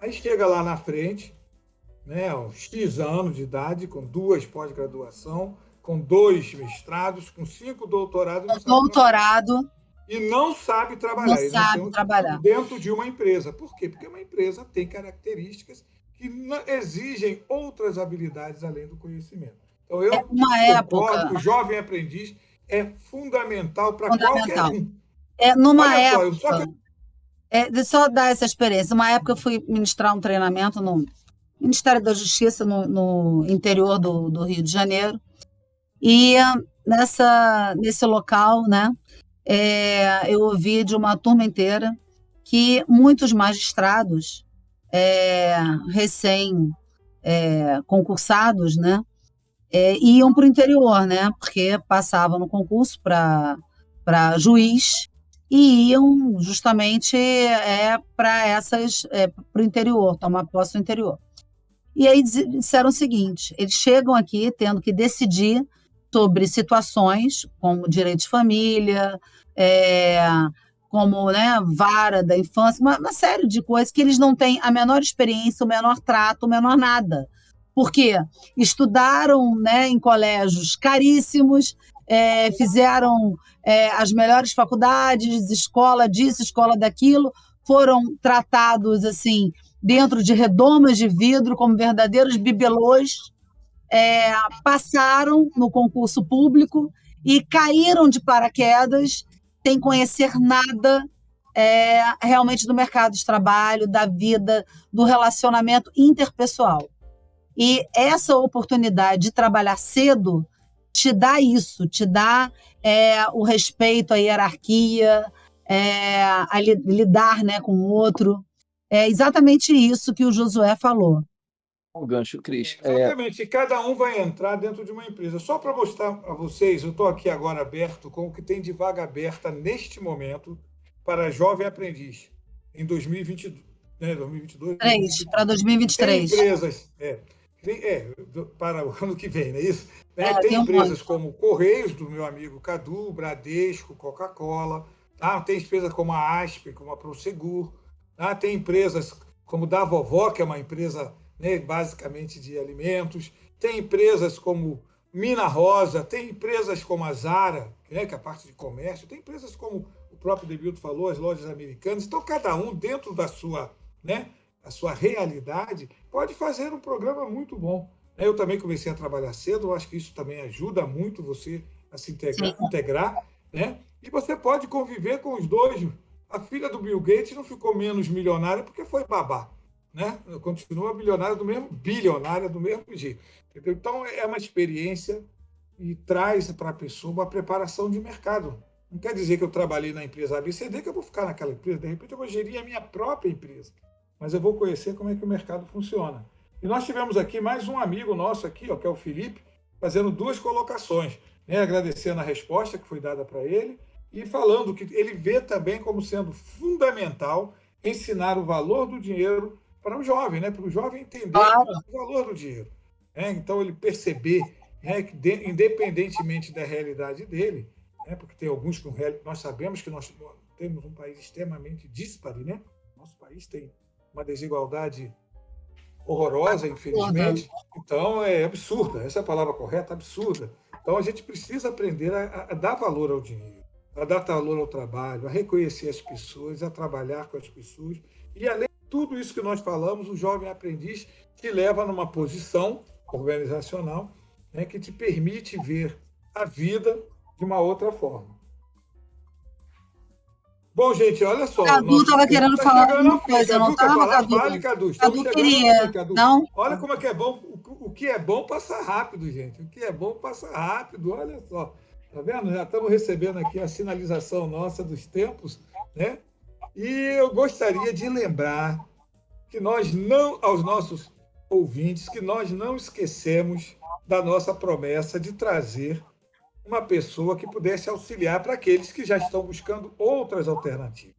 Aí chega lá na frente, né, aos X anos de idade, com 2 pós-graduação, com 2 mestrados, com 5 doutorados. E não sabe trabalhar. Não sabe trabalhar. Dentro de uma empresa. Por quê? Porque uma empresa tem características que exigem outras habilidades além do conhecimento. Então, eu concordo que o jovem aprendiz é fundamental para qualquer um. Numa época... Deixa eu só dar essa experiência. Numa época, eu fui ministrar um treinamento no Ministério da Justiça, no interior do Rio de Janeiro. E nesse local, né, eu ouvi de uma turma inteira que muitos magistrados recém-concursados, né, iam para o interior, né, porque passavam no concurso para juiz e iam justamente para o interior, tomar posse no interior. E aí disseram o seguinte: eles chegam aqui tendo que decidir sobre situações como direito de família, como, né, vara da infância, uma série de coisas que eles não têm a menor experiência, o menor trato, o menor nada. Porque estudaram, né, em colégios caríssimos, fizeram as melhores faculdades, escola disso, escola daquilo, foram tratados assim dentro de redomas de vidro como verdadeiros bibelôs, passaram no concurso público e caíram de paraquedas sem conhecer nada realmente do mercado de trabalho, da vida, do relacionamento interpessoal. E essa oportunidade de trabalhar cedo te dá isso, te dá o respeito à hierarquia, a lidar, né, com o outro. É exatamente isso que o Josué falou. Um gancho, Cris. Exatamente, cada um vai entrar dentro de uma empresa. Só para mostrar a vocês, eu estou aqui agora aberto com o que tem de vaga aberta neste momento para jovem aprendiz, em 2022, né, 2022 para 2023. Tem empresas, para o ano que vem, não é isso? Tem empresas como Correios, do meu amigo Cadu, Bradesco, Coca-Cola, tem empresas como a ASP, como a Prosegur, tem empresas como da Vovó, que é uma empresa, né, basicamente de alimentos, tem empresas como Mina Rosa, tem empresas como a Zara, né, que é a parte de comércio, tem empresas como o próprio Debildo falou, as lojas americanas. Então, cada um, dentro da sua, né, a sua realidade, pode fazer um programa muito bom. Eu também comecei a trabalhar cedo, eu acho que isso também ajuda muito você a se integrar, né? E você pode conviver com os dois. A filha do Bill Gates não ficou menos milionária porque foi babá, né? Continua bilionária do mesmo jeito. Entendeu? Então, é uma experiência e traz para a pessoa uma preparação de mercado. Não quer dizer que eu trabalhei na empresa ABCD, que eu vou ficar naquela empresa. De repente, eu vou gerir a minha própria empresa. Mas eu vou conhecer como é que o mercado funciona. E nós tivemos aqui mais um amigo nosso aqui, ó, que é o Felipe, fazendo 2 colocações, né? Agradecendo a resposta que foi dada para ele e falando que ele vê também como sendo fundamental ensinar o valor do dinheiro para o jovem, né? Para o jovem entender o valor do dinheiro. Então, ele perceber, né, que independentemente da realidade dele, né, porque tem alguns que nós sabemos que nós temos um país extremamente díspare, né? Nosso país tem uma desigualdade horrorosa, infelizmente. Então, é absurda. Essa é a palavra correta, absurda. Então, a gente precisa aprender a dar valor ao dinheiro, a dar valor ao trabalho, a reconhecer as pessoas, a trabalhar com as pessoas. E, além de tudo isso que nós falamos, o jovem aprendiz te leva numa posição organizacional, né, que te permite ver a vida de uma outra forma. Bom, gente, olha só. Cadu estava querendo falar alguma coisa, não estava, Cadu? Fale, Cadu. Cadu queria, Cadu. não? Olha como é que é bom o que é bom passa rápido, gente. O que é bom passa rápido, olha só. Tá vendo? Já estamos recebendo aqui a sinalização nossa dos tempos, né? E eu gostaria de lembrar que nós não, aos nossos ouvintes, que nós não esquecemos da nossa promessa de trazer uma pessoa que pudesse auxiliar para aqueles que já estão buscando outras alternativas.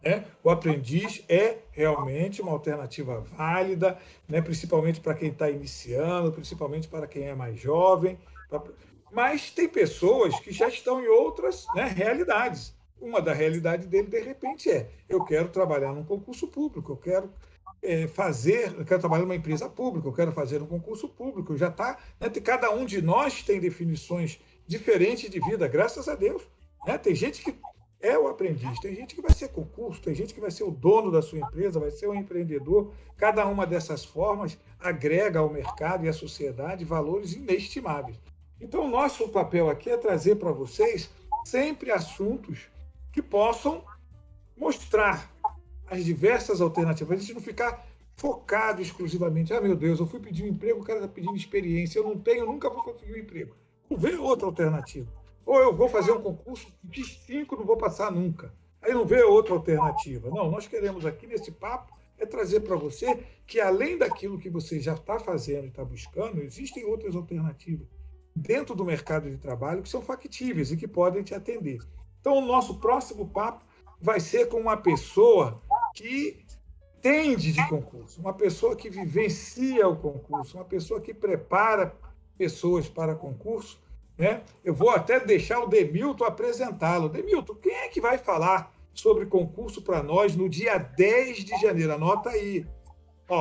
Né? O aprendiz é realmente uma alternativa válida, né? Principalmente para quem está iniciando, principalmente para quem é mais jovem. Mas tem pessoas que já estão em outras, né, realidades. Uma da realidade dele, de repente, eu quero trabalhar num concurso público, eu quero trabalhar numa empresa pública, eu quero fazer um concurso público. Já está, né, cada um de nós tem definições diferentes de vida, graças a Deus. Né? Tem gente que é o aprendiz, tem gente que vai ser concurso, tem gente que vai ser o dono da sua empresa, vai ser um empreendedor. Cada uma dessas formas agrega ao mercado e à sociedade valores inestimáveis. Então, o nosso papel aqui é trazer para vocês sempre assuntos que possam mostrar as diversas alternativas. A gente não ficar focado exclusivamente. Meu Deus, eu fui pedir um emprego, o cara está pedindo experiência, eu não tenho, nunca vou conseguir um emprego. Vou ver outra alternativa. Ou eu vou fazer um concurso de 5, não vou passar nunca. Aí não vê outra alternativa. Não, nós queremos aqui nesse papo trazer para você que, além daquilo que você já está fazendo e está buscando, existem outras alternativas dentro do mercado de trabalho que são factíveis e que podem te atender. Então, o nosso próximo papo vai ser com uma pessoa que entende de concurso, uma pessoa que vivencia o concurso, uma pessoa que prepara pessoas para concurso. Né? Eu vou até deixar o Demilton apresentá-lo. Demilton, quem é que vai falar sobre concurso para nós no dia 10 de janeiro? Anota aí.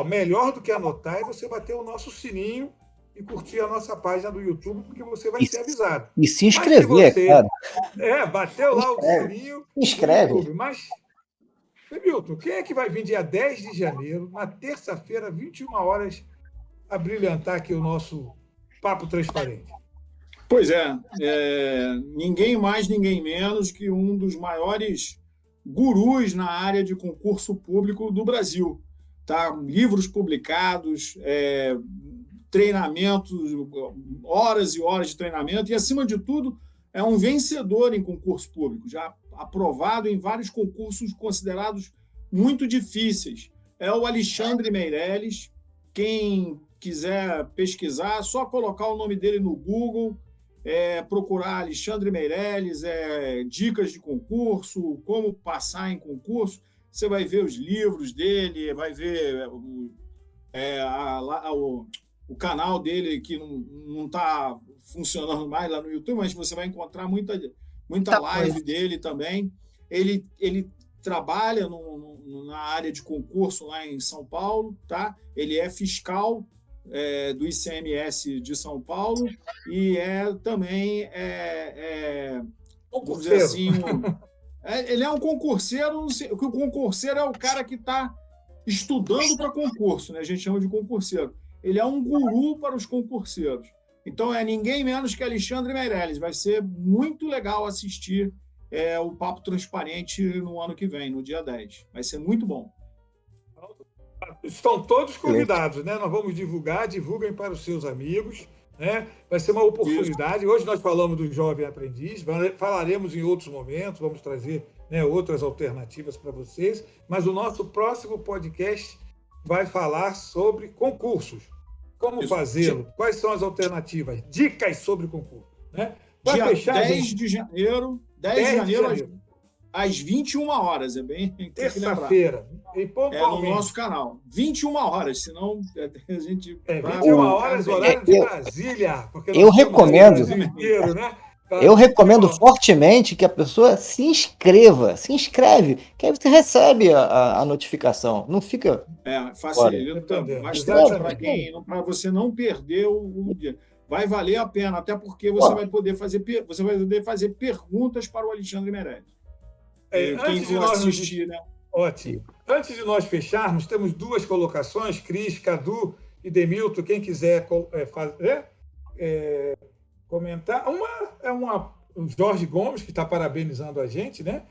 Melhor do que anotar é você bater o nosso sininho e curtir a nossa página do YouTube, porque você vai ser avisado. E se inscrever, se cara. Bateu lá o sininho. Se inscreve. YouTube. Mas, Demilton, quem é que vai vir dia 10 de janeiro, na terça-feira, 21 horas, a brilhantar aqui o nosso Papo Transparente? Pois ninguém mais, ninguém menos que um dos maiores gurus na área de concurso público do Brasil. Tá? Livros publicados, treinamentos, horas e horas de treinamento, e, acima de tudo, é um vencedor em concurso público, já aprovado em vários concursos considerados muito difíceis. É o Alexandre Meirelles. Quem quiser pesquisar, é só colocar o nome dele no Google, procurar Alexandre Meirelles, dicas de concurso, como passar em concurso. Você vai ver os livros dele, vai ver o canal dele, que não está funcionando mais lá no YouTube, mas você vai encontrar muita live dele também. Ele trabalha na área de concurso lá em São Paulo, tá? Ele é fiscal do ICMS de São Paulo e também vamos dizer assim, ele é um concurseiro. O concurseiro é o cara que está estudando para concurso, né? A gente chama de concurseiro. Ele é um guru para os concurseiros. Então, é ninguém menos que Alexandre Meirelles. Vai ser muito legal assistir o Papo Transparente no ano que vem, no dia 10. Vai ser muito bom. Estão todos convidados, né? Nós vamos divulguem para os seus amigos. Né? Vai ser uma oportunidade. Hoje nós falamos do jovem aprendiz, falaremos em outros momentos, vamos trazer, né, outras alternativas para vocês, mas o nosso próximo podcast vai falar sobre concursos. Como fazê-lo? Quais são as alternativas? Dicas sobre concurso. Né? Dia fechar, 10 de janeiro, 10 de janeiro às 21 horas. É bem terça-feira. No nosso canal. 21 horas, senão a gente... 21 horas, horário de Brasília. Eu recomendo. Inteiro, né? Eu recomendo fortemente que a pessoa se inscreve, que aí você recebe a notificação. Não fica. Facilita bastante para você não perder o dia. Vai valer a pena, até porque você vai poder fazer perguntas para o Alexandre Meirelles. Quem for assistir, né? Ótimo. Antes de nós fecharmos, temos duas colocações, Cris, Cadu e Demilton. Quem quiser comentar. O Jorge Gomes, que está parabenizando a gente, né?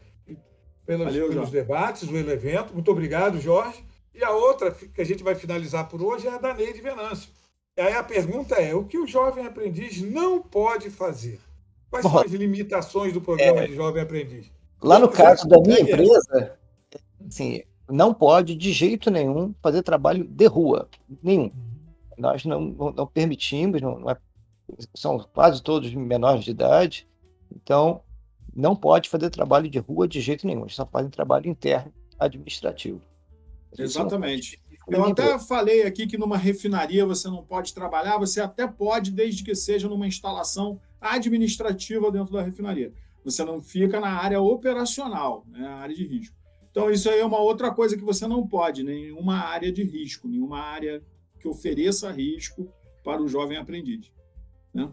Pelos debates, pelo evento. Muito obrigado, Jorge. E a outra, que a gente vai finalizar por hoje, é a da Neide Venâncio. Aí a pergunta é: o que o jovem aprendiz não pode fazer? Quais são as limitações do programa de jovem aprendiz? Lá no Quem quiser, caso da minha pegue essa. empresa, assim, não pode de jeito nenhum fazer trabalho de rua, nenhum. Nós não permitimos, são quase todos menores de idade, então não pode fazer trabalho de rua de jeito nenhum, eles só fazem trabalho interno administrativo. Isso não pode. Exatamente. Eu até falei aqui que numa refinaria você não pode trabalhar, você até pode, desde que seja numa instalação administrativa dentro da refinaria. Você não fica na área operacional, né, a área de risco. Então, isso aí é uma outra coisa que você não pode, nenhuma área de risco, nenhuma área que ofereça risco para o jovem aprendiz. Né?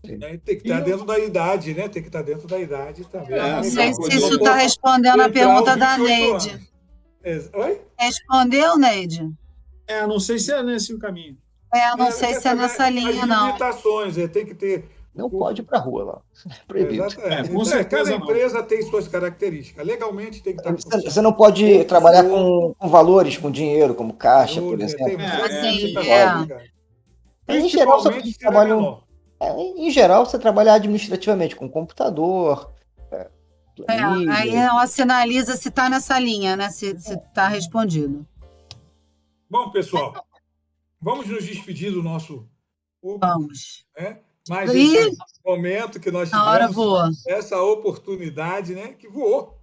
Tem que estar dentro da idade, né? Tem que estar dentro da idade também. Não sei se isso está respondendo a pergunta da Neide. Oi? Respondeu, Neide? Não sei se é nesse o caminho. Não sei se é nessa linha, não. As limitações, tem que ter... Não pode ir para a rua lá. Proibido. Com certeza cada empresa tem suas características. Legalmente tem que estar... Você não pode trabalhar com valores, com dinheiro, como caixa, por exemplo. Em geral, em geral, você trabalha administrativamente, com computador. Aí ela sinaliza se está nessa linha, né? Se está respondido. Bom, pessoal, vamos nos despedir do nosso público. Vamos. Né? Mas esse momento que nós tivemos, essa oportunidade, né? Que voou.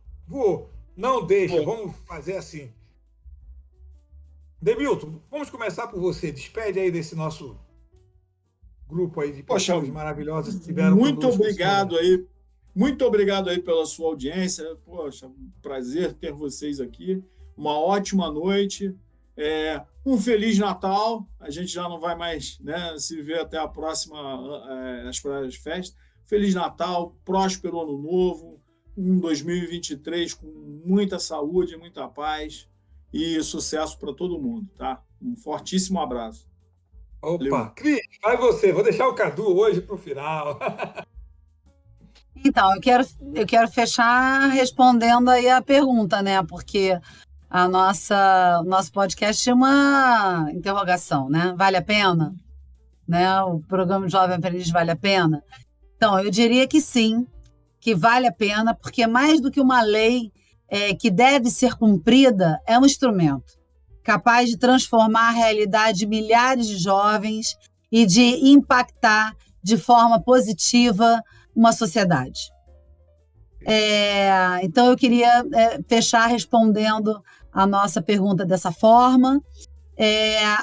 Não deixa, vamos fazer assim. Demilton, vamos começar por você. Despede aí desse nosso grupo aí de pessoas maravilhosas que tiveram muito obrigado aí. Muito obrigado aí pela sua audiência. Poxa, um prazer ter vocês aqui. Uma ótima noite. Um Feliz Natal. A gente já não vai mais, né, se ver até a próxima, as próximas festas. Feliz Natal, próspero Ano Novo, um 2023 com muita saúde, muita paz e sucesso para todo mundo, tá? Um fortíssimo abraço. Opa, Cris, vai você. Vou deixar o Cadu hoje para o final. Então, eu quero fechar respondendo aí a pergunta, né? Porque o nosso podcast é uma interrogação, né? Vale a pena? Né? O programa Jovem Aprendiz vale a pena? Então, eu diria que sim, que vale a pena, porque mais do que uma lei que deve ser cumprida, é um instrumento capaz de transformar a realidade de milhares de jovens e de impactar de forma positiva uma sociedade. Então, eu queria fechar respondendo a nossa pergunta dessa forma,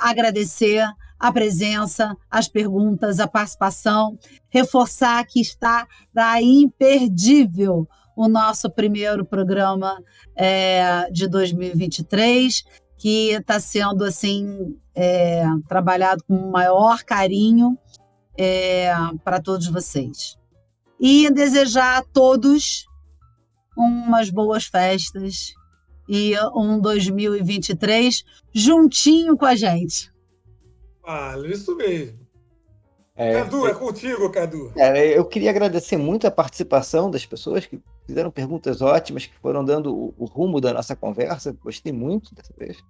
agradecer a presença, as perguntas, a participação, reforçar que está imperdível o nosso primeiro programa de 2023, que está sendo assim, trabalhado com o maior carinho para todos vocês. E desejar a todos umas boas festas e um 2023 juntinho com a gente. Isso mesmo. Cadu, é contigo, Cadu. Eu queria agradecer muito a participação das pessoas que fizeram perguntas ótimas, que foram dando o rumo da nossa conversa. Gostei muito dessa vez.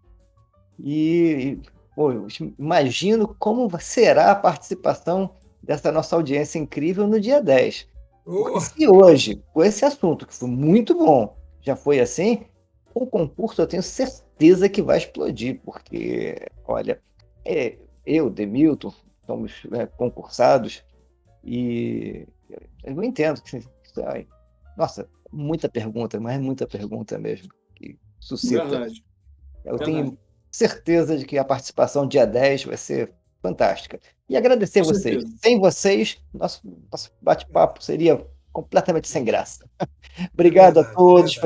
E eu imagino como será a participação dessa nossa audiência incrível no dia 10. Porque se hoje, com esse assunto, que foi muito bom, já foi assim, o concurso eu tenho certeza que vai explodir, porque, olha, eu, Demilton, somos concursados, e eu não entendo. Nossa, muita pergunta, mas muita pergunta mesmo, que suscita. Verdade. Eu tenho certeza de que a participação dia 10 vai ser fantástica. E agradecer vocês. Sem vocês, nosso bate-papo seria completamente sem graça. Obrigado a todos.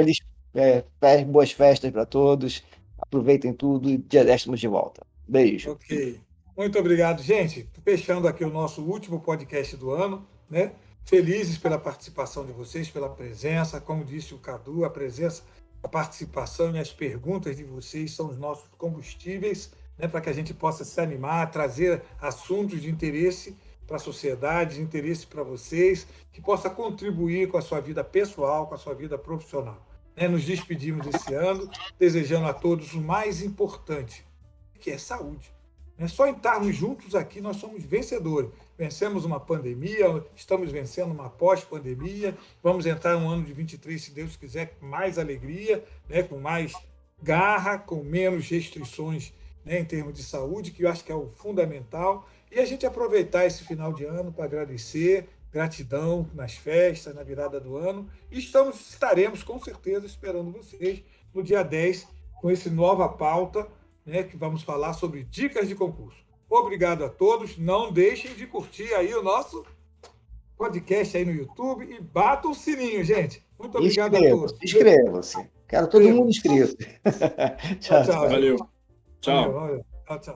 Boas festas para todos. Aproveitem tudo e dia 10 estamos de volta. Beijo. Ok. Muito obrigado, gente. Fechando aqui o nosso último podcast do ano, né? Felizes pela participação de vocês, pela presença. Como disse o Cadu, a presença, a participação e as perguntas de vocês são os nossos combustíveis, né, para que a gente possa se animar, trazer assuntos de interesse para a sociedade, de interesse para vocês, que possa contribuir com a sua vida pessoal, com a sua vida profissional. Nos despedimos esse ano, desejando a todos o mais importante, que é saúde. Né? Só em estarmos juntos aqui nós somos vencedores. Vencemos uma pandemia, estamos vencendo uma pós-pandemia, vamos entrar no ano de 23, se Deus quiser, com mais alegria, né? Com mais garra, com menos restrições, né? Em termos de saúde, que eu acho que é o fundamental. E a gente aproveitar esse final de ano para agradecer, gratidão nas festas, na virada do ano. E estaremos, com certeza, esperando vocês no dia 10, com essa nova pauta, né, que vamos falar sobre dicas de concurso. Obrigado a todos. Não deixem de curtir aí o nosso podcast aí no YouTube e batam o sininho, gente. Muito obrigado a todos. Inscreva-se. Quero todo mundo inscrito. Tchau, tchau. Valeu. Tchau. Valeu. Tchau, tchau.